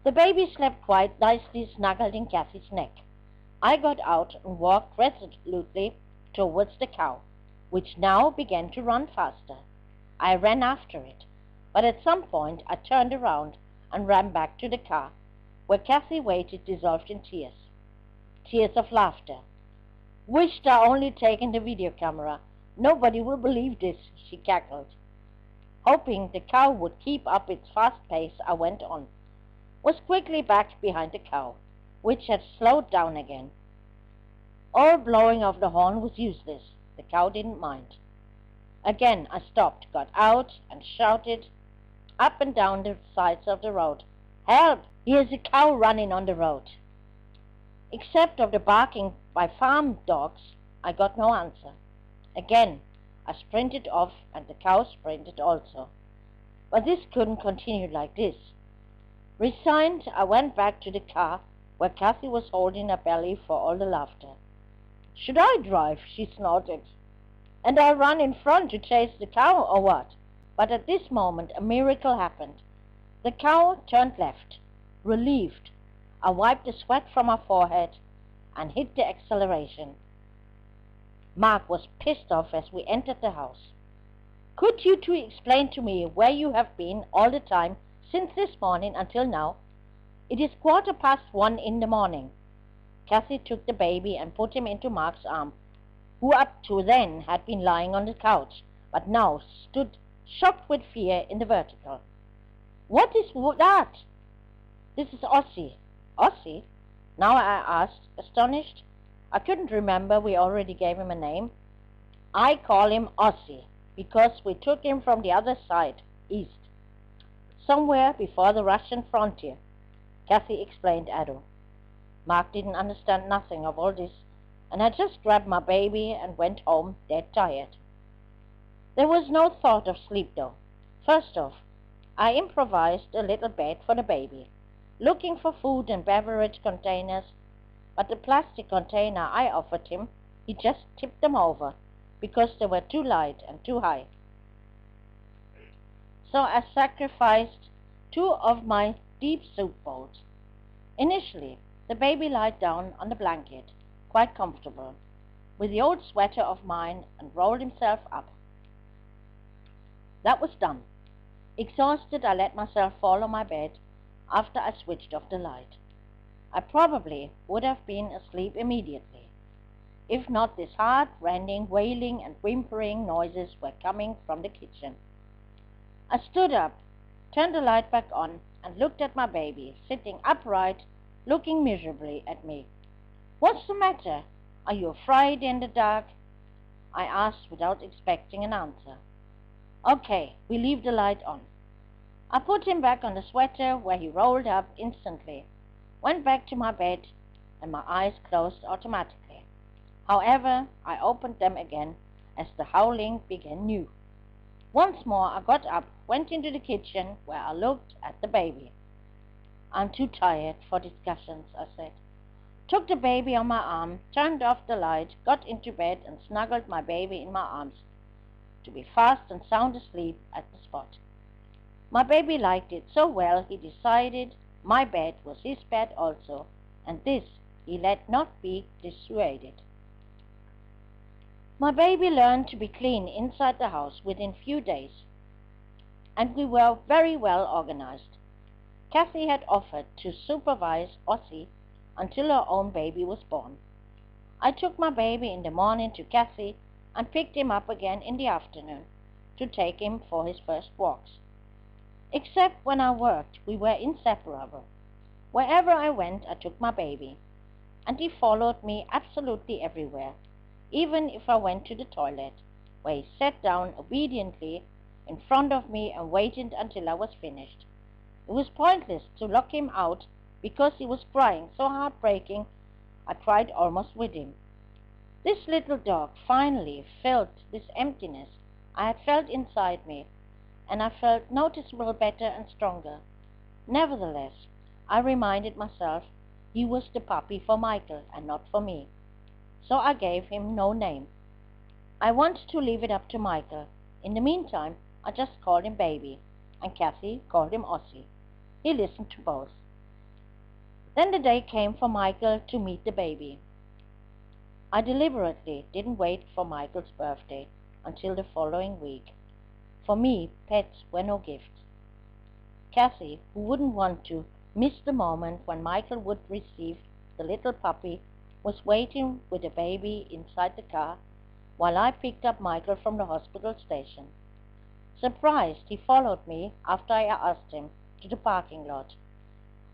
The baby slept quite nicely snuggled in Cassie's neck. I got out and walked resolutely towards the cow, which now began to run faster. I ran after it, but at some point I turned around and ran back to the car, where Cassie waited dissolved in tears. Tears of laughter. "Wished I only taken the video camera. Nobody will believe this," she cackled. Hoping the cow would keep up its fast pace, I went on. Was quickly back behind the cow, which had slowed down again. All blowing of the horn was useless. The cow didn't mind. Again I stopped, got out, and shouted up and down the sides of the road, "Help! Here's a cow running on the road." Except of the barking by farm dogs, I got no answer. Again I sprinted off, and the cow sprinted also. But this couldn't continue like this. Resigned, I went back to the car, where Cassie was holding her belly for all the laughter. "Should I drive?" she snorted. "And I run in front to chase the cow, or what?" But at this moment a miracle happened. The cow turned left. Relieved, I wiped the sweat from my forehead and hit the acceleration. Mark was pissed off as we entered the house. "Could you two explain to me where you have been all the time since this morning until now? It is 1:15 in the morning." Cassie took the baby and put him into Mark's arm, who up to then had been lying on the couch, but now stood shocked with fear in the vertical. "What is that?" "This is Ossie." "Ossie?" Now I asked, astonished. I couldn't remember we already gave him a name. "I call him Ossie because we took him from the other side, east, somewhere before the Russian frontier," Cassie explained Ado. Mark didn't understand nothing of all this, and I just grabbed my baby and went home dead tired. There was no thought of sleep, though. First off, I improvised a little bed for the baby, looking for food and beverage containers, but the plastic container I offered him, he just tipped them over, because they were too light and too high. So I sacrificed 2 of my deep soup bowls. Initially, the baby lied down on the blanket, quite comfortable, with the old sweater of mine, and rolled himself up. That was done. Exhausted, I let myself fall on my bed after I switched off the light. I probably would have been asleep immediately, if not this heart-rending wailing and whimpering noises were coming from the kitchen. I stood up, turned the light back on, and looked at my baby, sitting upright, looking miserably at me. "What's the matter? Are you afraid in the dark?" I asked without expecting an answer. "Okay, we leave the light on." I put him back on the sweater, where he rolled up instantly, went back to my bed, and my eyes closed automatically. However, I opened them again as the howling began new. Once more I got up, went into the kitchen, where I looked at the baby. "I'm too tired for discussions," I said. Took the baby on my arm, turned off the light, got into bed, and snuggled my baby in my arms, to be fast and sound asleep at the spot. My baby liked it so well he decided my bed was his bed also, and this he let not be dissuaded. My baby learned to be clean inside the house within few days, and we were very well organized. Cassie had offered to supervise Ossie until her own baby was born. I took my baby in the morning to Cassie and picked him up again in the afternoon to take him for his first walks. Except when I worked, we were inseparable. Wherever I went, I took my baby, and he followed me absolutely everywhere, even if I went to the toilet, where he sat down obediently in front of me and waited until I was finished. It was pointless to lock him out because he was crying so heartbreaking I cried almost with him. This little dog finally felt this emptiness I had felt inside me, and I felt noticeably better and stronger. Nevertheless, I reminded myself he was the puppy for Michael and not for me, so I gave him no name. I wanted to leave it up to Michael. In the meantime, I just called him Baby, and Kathy called him Ossie. He listened to both. Then the day came for Michael to meet the baby. I deliberately didn't wait for Michael's birthday until the following week. For me, pets were no gift. Kathy, who wouldn't want to miss the moment when Michael would receive the little puppy, was waiting with the baby inside the car while I picked up Michael from the hospital station. Surprised, he followed me after I asked him to the parking lot.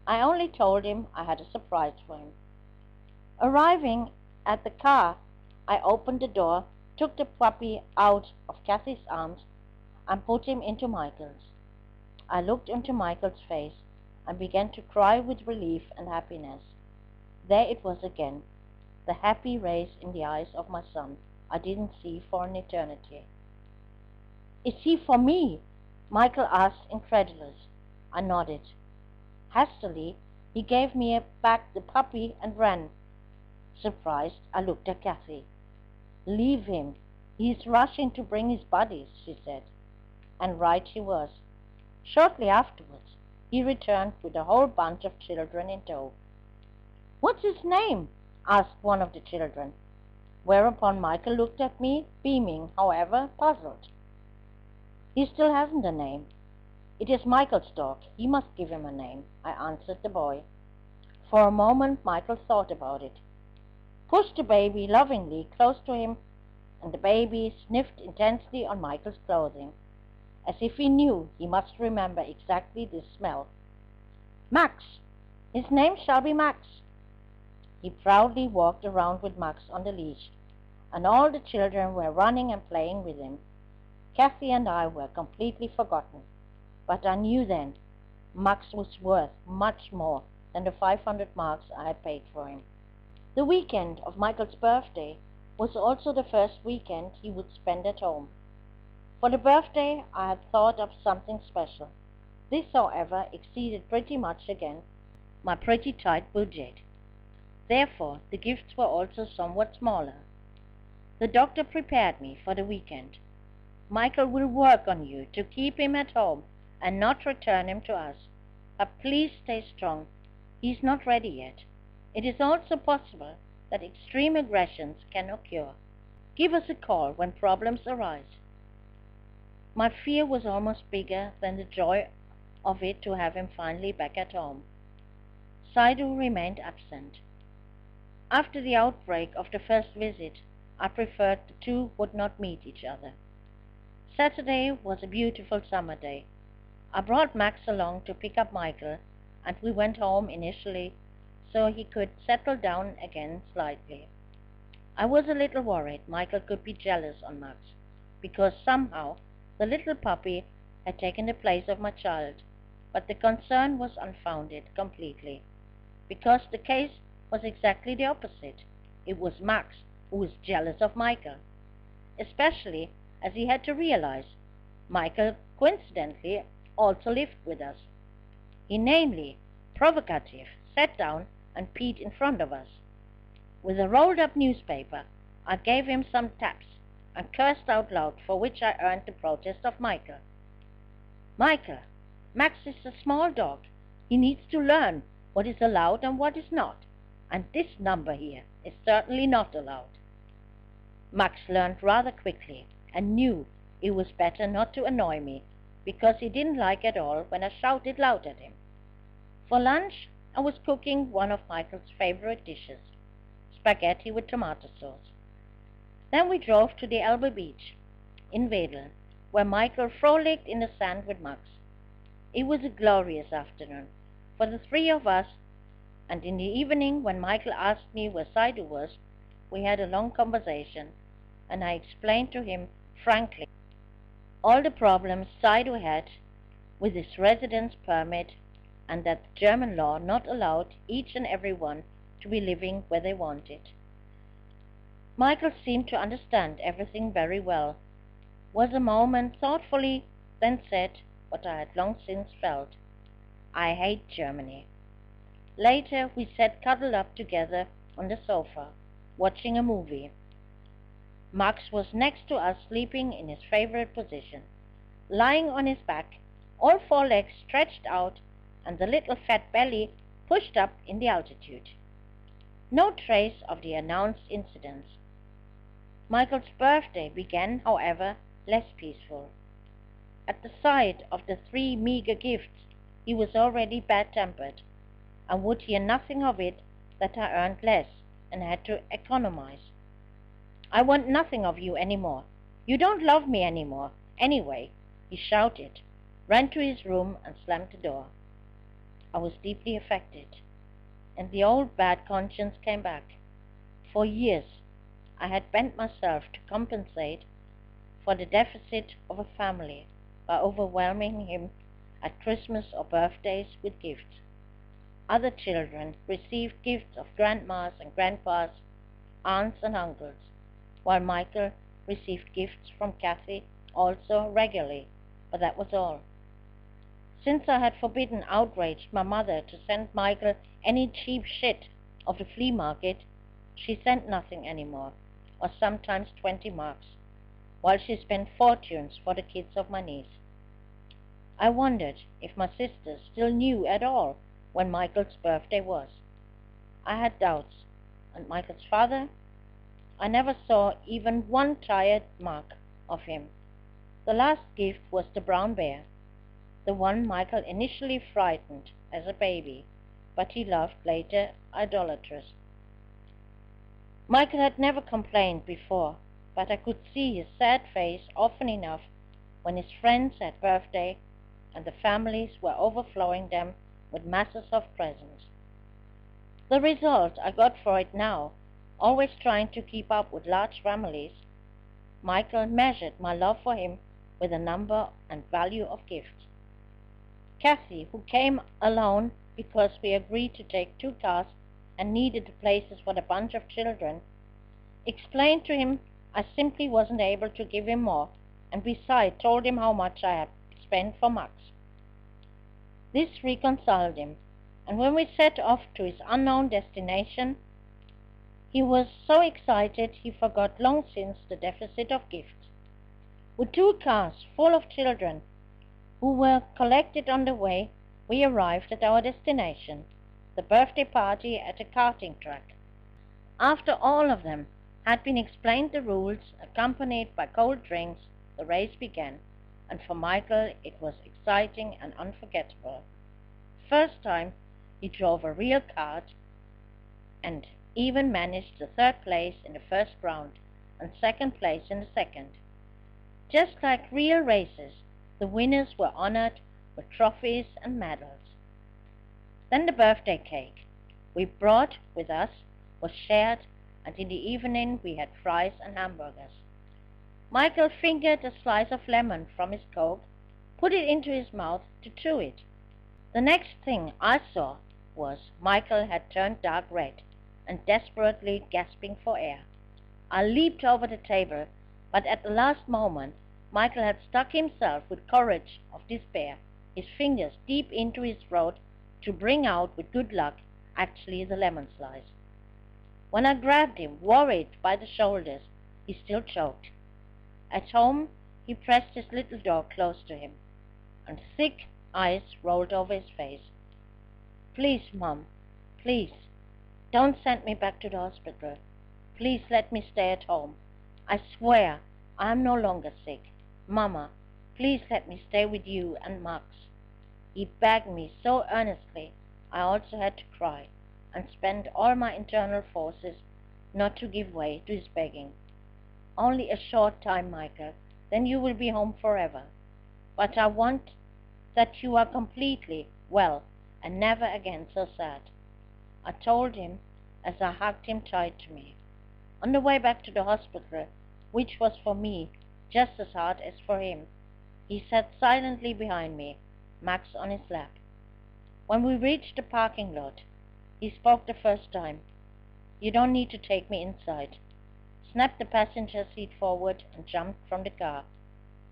I only told him I had a surprise for him. Arriving at the car, I opened the door, took the puppy out of Kathy's arms, and put him into Michael's. I looked into Michael's face and began to cry with relief and happiness. There it was again, the happy rays in the eyes of my son I didn't see for an eternity. "Is he for me?" Michael asked, incredulous. I nodded. Hastily, he gave me back the puppy and ran. Surprised, I looked at Kathy. "Leave him. He is rushing to bring his buddies," she said. And right he was. Shortly afterwards, he returned with a whole bunch of children in tow. "What's his name?" asked one of the children, whereupon Michael looked at me, beaming, however, puzzled. "He still hasn't a name. It is Michael's dog. He must give him a name," I answered the boy. For a moment Michael thought about it, pushed the baby lovingly close to him, and the baby sniffed intensely on Michael's clothing, as if he knew he must remember exactly this smell. "Max! His name shall be Max!" He proudly walked around with Max on the leash, and all the children were running and playing with him. Kathy and I were completely forgotten, but I knew then Max was worth much more than the 500 marks I had paid for him. The weekend of Michael's birthday was also the first weekend he would spend at home. For the birthday I had thought of something special. This, however, exceeded pretty much again my pretty tight budget. Therefore, the gifts were also somewhat smaller. The doctor prepared me for the weekend. "Michael will work on you to keep him at home and not return him to us. But please stay strong. He is not ready yet. It is also possible that extreme aggressions can occur. Give us a call when problems arise." My fear was almost bigger than the joy of it to have him finally back at home. Saydou remained absent. After the outbreak of the first visit, I preferred the two would not meet each other. Saturday was a beautiful summer day. I brought Max along to pick up Michael, and we went home initially so he could settle down again slightly. I was a little worried Michael could be jealous on Max, because somehow the little puppy had taken the place of my child, but the concern was unfounded completely, because the case was exactly the opposite. It was Max who was jealous of Michael, especially as he had to realize Michael coincidentally also lived with us. He namely, provocative, sat down and peed in front of us. With a rolled-up newspaper, I gave him some taps and cursed out loud, for which I earned the protest of Michael. "Michael, Max is a small dog. He needs to learn what is allowed and what is not, and this number here is certainly not allowed." Max learned rather quickly and knew it was better not to annoy me, because he didn't like at all when I shouted loud at him. For lunch, I was cooking one of Michael's favorite dishes, spaghetti with tomato sauce. Then we drove to the Elbe Beach in Wedel, where Michael frolicked in the sand with Max. It was a glorious afternoon for the three of us, and in the evening, when Michael asked me where Saydou was, we had a long conversation, and I explained to him frankly all the problems Saydou had with his residence permit, and that the German law not allowed each and every one to be living where they wanted. Michael seemed to understand everything very well, was a moment thoughtfully, then said what I had long since felt: I hate Germany. Later we sat cuddled up together on the sofa, watching a movie. Max was next to us, sleeping in his favorite position, lying on his back, all four legs stretched out and the little fat belly pushed up in the altitude. No trace of the announced incidents. Michael's birthday began, however, less peaceful. At the sight of the three meager gifts, he was already bad-tempered, and would hear nothing of it that I earned less and had to economize. I want nothing of you any more. You don't love me any more, anyway, he shouted, ran to his room and slammed the door. I was deeply affected, and the old bad conscience came back. For years I had bent myself to compensate for the deficit of a family by overwhelming him at Christmas or birthdays with gifts. Other children received gifts of grandmas and grandpas, aunts and uncles, while Michael received gifts from Kathy also regularly, but that was all. Since I had forbidden outraged my mother to send Michael any cheap shit of the flea market, she sent nothing anymore, or sometimes 20 marks, while she spent fortunes for the kids of my niece. I wondered if my sisters still knew at all when Michael's birthday was. I had doubts, and Michael's father? I never saw even one tired mark of him. The last gift was the brown bear, the one Michael initially frightened as a baby, but he loved later idolatrous. Michael had never complained before, but I could see his sad face often enough when his friends had birthday and the families were overflowing them with masses of presents. The result I got for it now, always trying to keep up with large families, Michael measured my love for him with the number and value of gifts. Kathy, who came alone because we agreed to take 2 cars and needed the places for the bunch of children, explained to him I simply wasn't able to give him more, and besides told him how much I had spent for Max. This reconciled him, and when we set off to his unknown destination, he was so excited he forgot long since the deficit of gifts. With 2 cars full of children who were collected on the way, we arrived at our destination, the birthday party at a karting track. After all of them had been explained the rules, accompanied by cold drinks, the race began, and for Michael it was exciting and unforgettable. First time he drove a real kart and even managed the 3rd place in the first round and 2nd place in the second. Just like real races, the winners were honored with trophies and medals. Then the birthday cake we brought with us was shared, and in the evening we had fries and hamburgers. Michael fingered a slice of lemon from his Coke, put it into his mouth to chew it. The next thing I saw was Michael had turned dark red and desperately gasping for air. I leaped over the table, but at the last moment Michael had stuck himself with courage of despair, his fingers deep into his throat to bring out, with good luck, actually the lemon slice. When I grabbed him, worried, by the shoulders, he still choked. At home, he pressed his little dog close to him, and thick eyes rolled over his face. Please, Mom, please, don't send me back to the hospital. Please let me stay at home. I swear I am no longer sick. Mama, please let me stay with you and Max. He begged me so earnestly I also had to cry and spend all my internal forces not to give way to his begging. "Only a short time, Michael, then you will be home forever. But I want that you are completely well and never again so sad," I told him as I hugged him tight to me. On the way back to the hospital, which was for me just as hard as for him, he sat silently behind me, Max on his lap. When we reached the parking lot, he spoke the first time. "You don't need to take me inside," snapped the passenger seat forward and jumped from the car.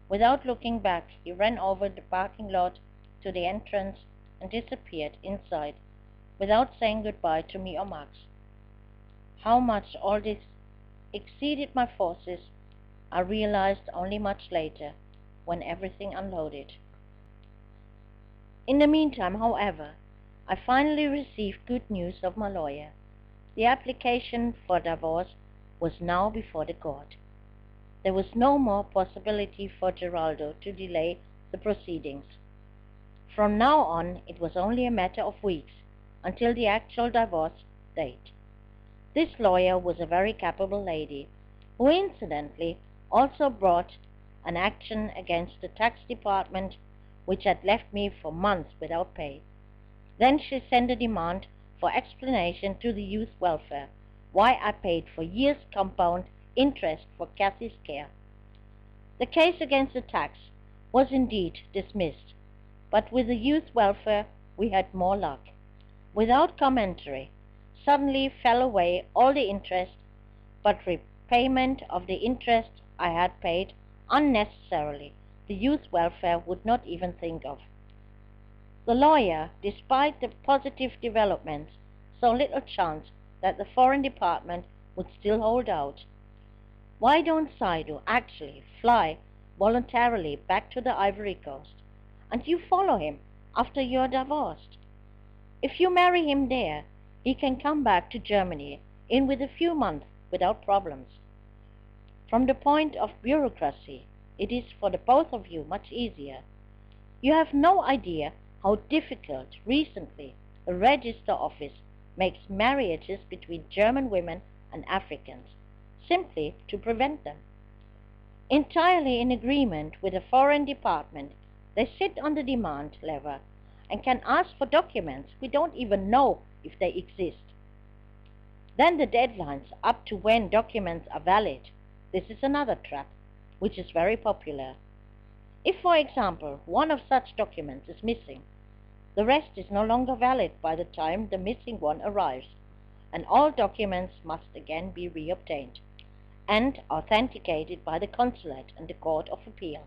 Without looking back, he ran over the parking lot to the entrance and disappeared inside, without saying goodbye to me or Max. How much all this exceeded my forces, I realized only much later, when everything unloaded. In the meantime, however, I finally received good news of my lawyer. The application for divorce was now before the court. There was no more possibility for Geraldo to delay the proceedings. From now on, it was only a matter of weeks until the actual divorce date. This lawyer was a very capable lady, who incidentally also brought an action against the tax department, which had left me for months without pay. Then she sent a demand for explanation to the youth welfare, why I paid for years compound interest for Cassie's care. The case against the tax was indeed dismissed, but with the youth welfare we had more luck. Without commentary, suddenly fell away all the interest, but repayment of the interest I had paid unnecessarily the youth welfare would not even think of. The lawyer, despite the positive developments, saw little chance that the foreign department would still hold out. "Why don't Saydou actually fly voluntarily back to the Ivory Coast, and you follow him after you're divorced? If you marry him there, he can come back to Germany in with a few months without problems. From the point of bureaucracy, it is for the both of you much easier. You have no idea how difficult recently the register office makes marriages between German women and Africans, simply to prevent them. Entirely in agreement with the foreign department, they sit on the demand lever and can ask for documents we don't even know if they exist. Then the deadlines up to when documents are valid. This is another trap, which is very popular. If, for example, one of such documents is missing, the rest is no longer valid by the time the missing one arrives, and all documents must again be reobtained and authenticated by the consulate and the Court of Appeal.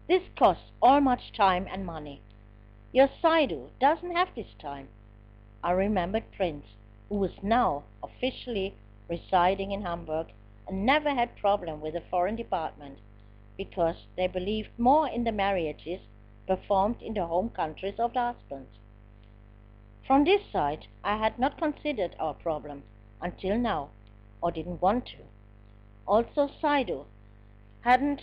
This costs all much time and money. Your Saydou doesn't have this time. I remembered Prince, who was now officially residing in Hamburg and never had problem with the foreign department, because they believed more in the marriages performed in the home countries of the husbands. From this side, I had not considered our problem until now, or didn't want to. Also, Saydou hadn't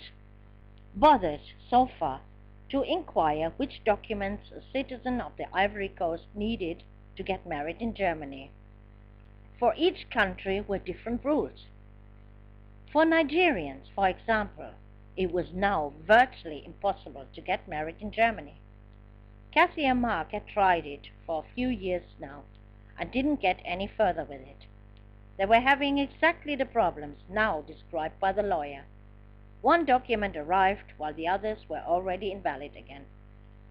bothered so far to inquire which documents a citizen of the Ivory Coast needed to get married in Germany. For each country were different rules. For Nigerians, for example, it was now virtually impossible to get married in Germany. Cassie and Mark had tried it for a few years now and didn't get any further with it. They were having exactly the problems now described by the lawyer. One document arrived while the others were already invalid again.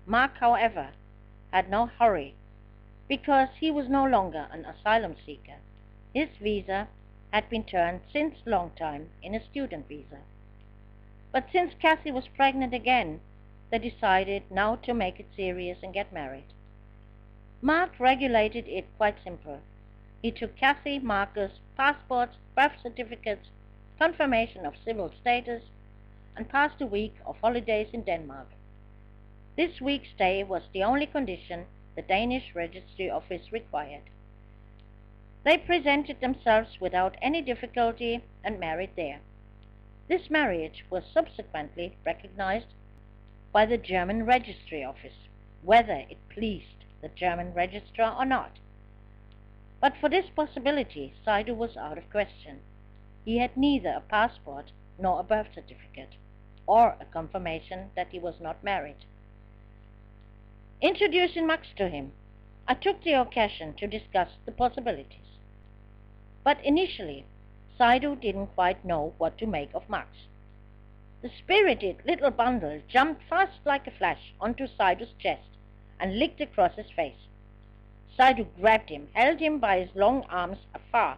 Mark, however, had no hurry because he was no longer an asylum seeker. His visa had been turned since long time in a student visa. But since Cassie was pregnant again, they decided now to make it serious and get married. Mark regulated it quite simple. He took Cassie, Marcus, passports, birth certificates, confirmation of civil status, and passed a week of holidays in Denmark. This week's stay was the only condition the Danish registry office required. They presented themselves without any difficulty and married there. This marriage was subsequently recognized by the German registry office, whether it pleased the German registrar or not. But for this possibility, Saydou was out of question. He had neither a passport nor a birth certificate, or a confirmation that he was not married. Introducing Max to him, I took the occasion to discuss the possibilities. But initially, Saydou didn't quite know what to make of Max. The spirited little bundle jumped fast like a flash onto Saydou's chest and licked across his face. Saydou grabbed him, held him by his long arms afar,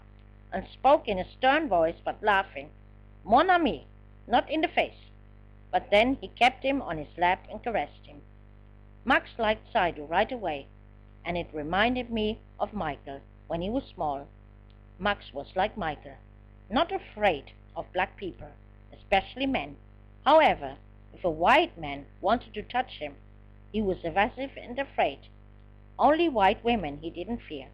and spoke in a stern voice but laughing, "Mon ami," not in the face. But then he kept him on his lap and caressed him. Max liked Saydou right away, and it reminded me of Michael when he was small. Max was like Michael, not afraid of black people, especially men. However, if a white man wanted to touch him, he was evasive and afraid. Only white women he didn't fear.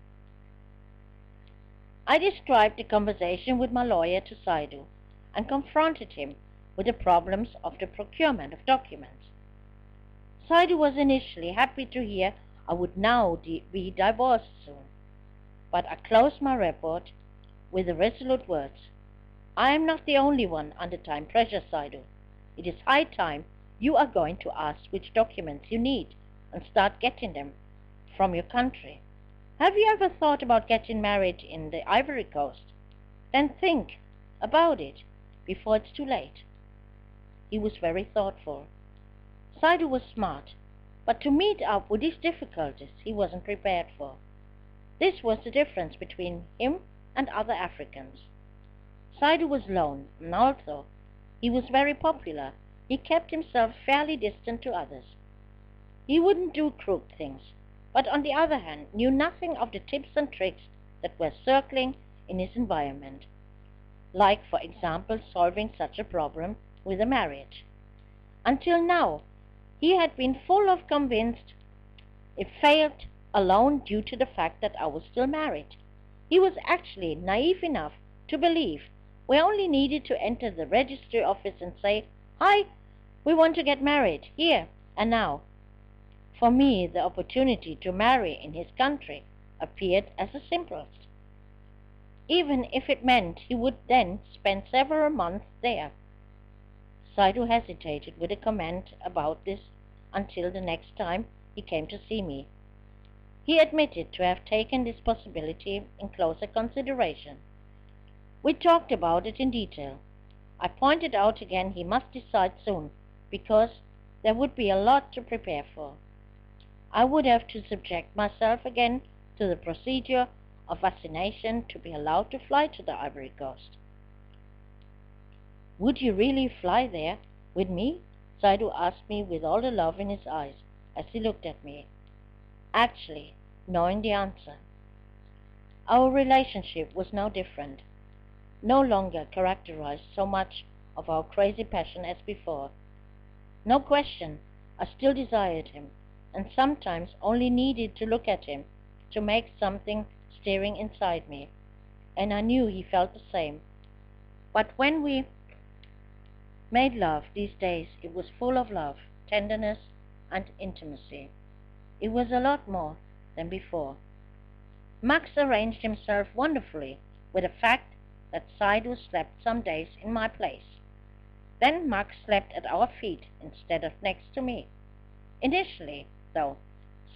I described the conversation with my lawyer to Saydou and confronted him with the problems of the procurement of documents. Saydou was initially happy to hear I would now be divorced soon, but I closed my report with the resolute words, "I am not the only one under time pressure, Saydou. It is high time you are going to ask which documents you need and start getting them from your country. Have you ever thought about getting married in the Ivory Coast? Then think about it before it's too late." He was very thoughtful. Saydou was smart, but to meet up with these difficulties he wasn't prepared for. This was the difference between him and other Africans. Saydou was lone, and although he was very popular, he kept himself fairly distant to others. He wouldn't do crooked things, but on the other hand knew nothing of the tips and tricks that were circling in his environment, like, for example, solving such a problem with a marriage. Until now, he had been full of convinced it failed alone due to the fact that I was still married. He was actually naive enough to believe we only needed to enter the registry office and say, "Hi, we want to get married, here and now." For me, the opportunity to marry in his country appeared as the simplest, even if it meant he would then spend several months there. Saydou hesitated with a comment about this until the next time he came to see me. He admitted to have taken this possibility in closer consideration. We talked about it in detail. I pointed out again he must decide soon, because there would be a lot to prepare for. I would have to subject myself again to the procedure of vaccination to be allowed to fly to the Ivory Coast. "Would you really fly there with me?" Saydou asked me with all the love in his eyes as he looked at me, actually knowing the answer. Our relationship was now different, no longer characterized so much of our crazy passion as before. No question, I still desired him, and sometimes only needed to look at him to make something stirring inside me, and I knew he felt the same. But when we made love these days, it was full of love, tenderness, and intimacy. It was a lot more than before. Max arranged himself wonderfully with the fact that Saydou slept some days in my place. Then Max slept at our feet instead of next to me. Initially, though,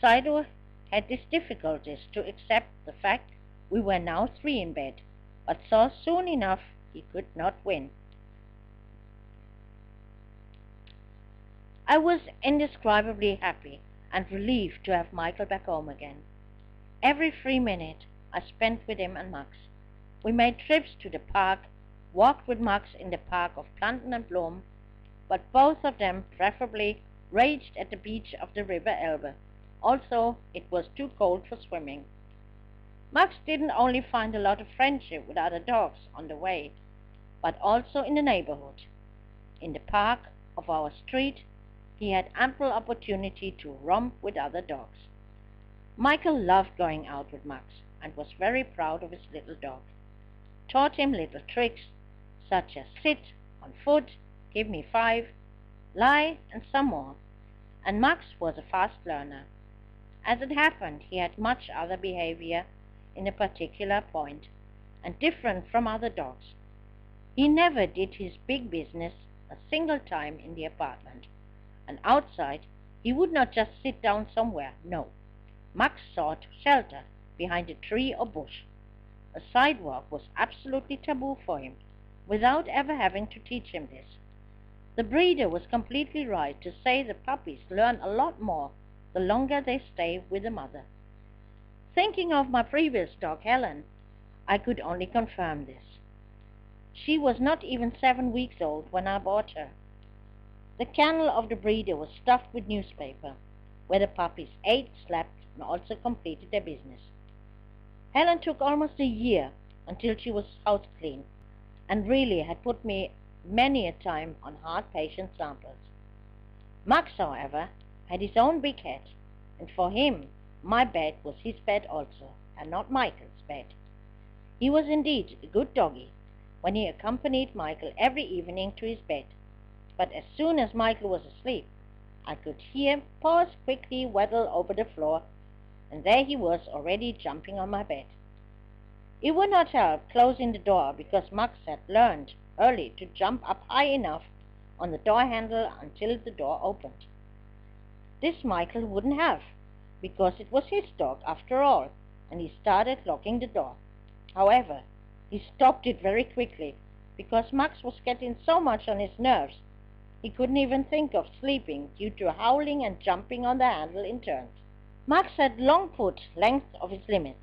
Saydou had these difficulties to accept the fact we were now three in bed, but saw soon enough he could not win. I was indescribably happy and relieved to have Michael back home again. Every free minute I spent with him and Max. We made trips to the park, walked with Max in the park of Planten and Blom, but both of them preferably raged at the beach of the River Elbe. Also, it was too cold for swimming. Max didn't only find a lot of friendship with other dogs on the way, but also in the neighborhood. In the park of our street, he had ample opportunity to romp with other dogs. Michael loved going out with Max and was very proud of his little dog. Taught him little tricks such as sit on foot, give me 5, lie, and some more. And Max was a fast learner. As it happened, he had much other behavior in a particular point, and different from other dogs. He never did his big business a single time in the apartment, and outside he would not just sit down somewhere, no. Max sought shelter behind a tree or bush. A sidewalk was absolutely taboo for him, without ever having to teach him this. The breeder was completely right to say the puppies learn a lot more the longer they stay with the mother. Thinking of my previous dog, Helen, I could only confirm this. She was not even 7 weeks old when I bought her. The kennel of the breeder was stuffed with newspaper, where the puppies ate, slept, and also completed their business. Helen took almost a year until she was house clean, and really had put me many a time on hard patient samples. Max, however, had his own big head, and for him my bed was his bed also, and not Michael's bed. He was indeed a good doggy when he accompanied Michael every evening to his bed, but as soon as Michael was asleep, I could hear paws quickly waddle over the floor, and there he was already jumping on my bed. It would not help closing the door, because Max had learned early to jump up high enough on the door handle until the door opened. This Michael wouldn't have, because it was his dog after all, and he started locking the door. However, he stopped it very quickly, because Max was getting so much on his nerves he couldn't even think of sleeping due to howling and jumping on the handle in turns. Max had long put length of his limit.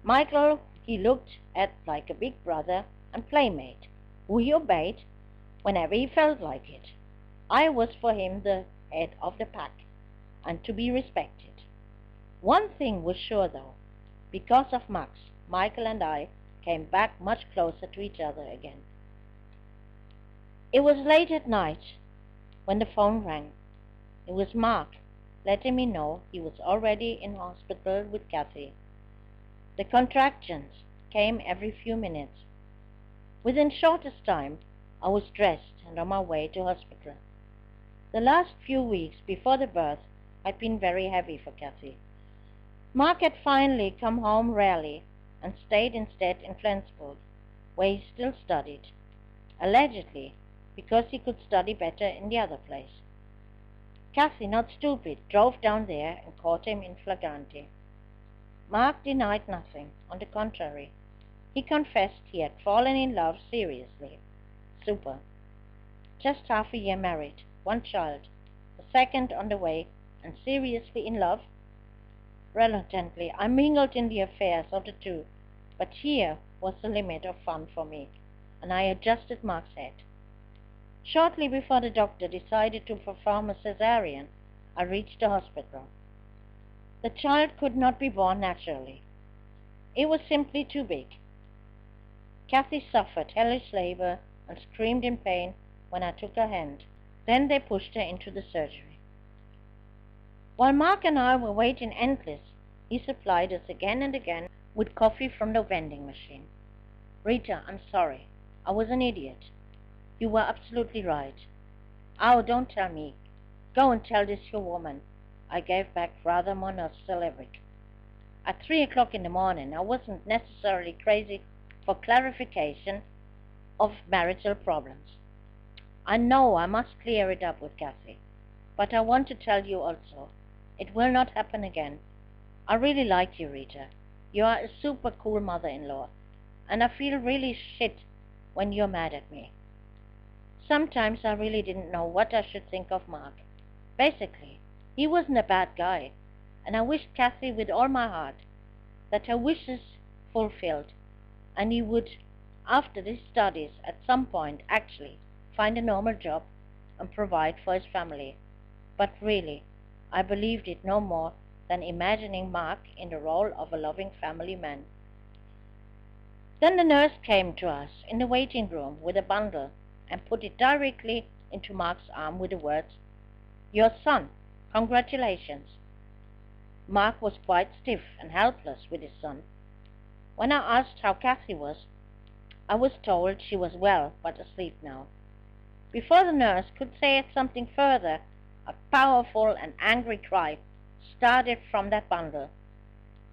Michael he looked at like a big brother and playmate, who he obeyed whenever he felt like it. I was for him the head of the pack, and to be respected. One thing was sure though, because of Max, Michael and I came back much closer to each other again. It was late at night when the phone rang. It was Mark letting me know he was already in hospital with Kathy. The contractions came every few minutes. Within shortest time, I was dressed and on my way to hospital. The last few weeks before the birth had been very heavy for Kathy. Mark had finally come home rarely and stayed instead in Flensburg, where he still studied, allegedly because he could study better in the other place. Kathy, not stupid, drove down there and caught him in flagrante. Mark denied nothing. On the contrary, he confessed he had fallen in love seriously. Super. Just half a year married, 1 child, a second on the way, and seriously in love? Reluctantly, I mingled in the affairs of the two, but here was the limit of fun for me, and I adjusted Mark's head. Shortly before the doctor decided to perform a cesarean, I reached the hospital. The child could not be born naturally. It was simply too big. Kathy suffered hellish labor and screamed in pain when I took her hand. Then they pushed her into the surgery. While Mark and I were waiting endless, he supplied us again and again with coffee from the vending machine. Rita, I'm sorry. I was an idiot. You were absolutely right. Oh, don't tell me. Go and tell this your woman. I gave back rather monosyllabic. At 3 o'clock in the morning, I wasn't necessarily crazy for clarification of marital problems. I know I must clear it up with Kathy, but I want to tell you also, it will not happen again. I really like you, Rita. You are a super cool mother-in-law, and I feel really shit when you're mad at me. Sometimes I really didn't know what I should think of Mark. Basically, he wasn't a bad guy, and I wished Kathy with all my heart that her wishes fulfilled, and he would, after his studies, at some point actually find a normal job and provide for his family. But really, I believed it no more than imagining Mark in the role of a loving family man. Then the nurse came to us in the waiting room with a bundle and put it directly into Mark's arm with the words, "Your son, congratulations." Mark was quite stiff and helpless with his son. When I asked how Kathy was, I was told she was well but asleep now. Before the nurse could say something further, a powerful and angry cry started from that bundle.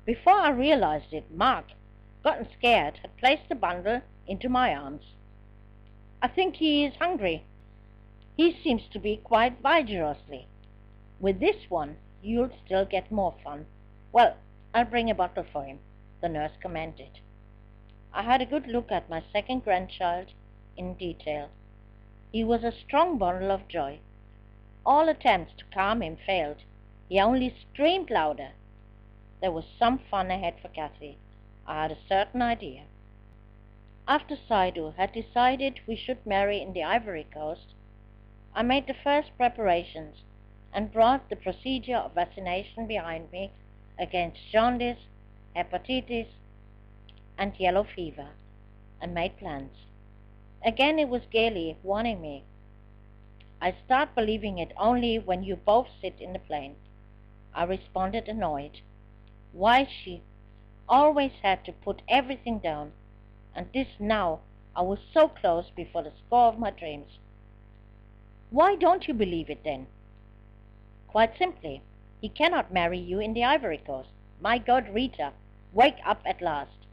Before I realized it, Mark, gotten scared, had placed the bundle into my arms. I think he is hungry. He seems to be quite vigorously. With this one, you'll still get more fun. Well, I'll bring a bottle for him, the nurse commanded. I had a good look at my second grandchild in detail. He was a strong bundle of joy. All attempts to calm him failed. He only screamed louder. There was some fun ahead for Kathy. I had a certain idea. After Saydou had decided we should marry in the Ivory Coast, I made the first preparations and brought the procedure of vaccination behind me against jaundice, hepatitis, and yellow fever, and made plans. Again it was Gailey warning me. I start believing it only when you both sit in the plane. I responded annoyed. Why she always had to put everything down, and this now I was so close before the score of my dreams. Why don't you believe it then? Quite simply, he cannot marry you in the Ivory Coast. My God, Rita, wake up at last.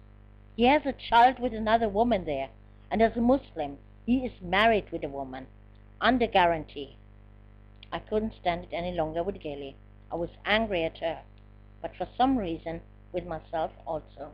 He has a child with another woman there, and as a Muslim, he is married with a woman, under guarantee. I couldn't stand it any longer with Gailey. I was angry at her, but for some reason with myself also.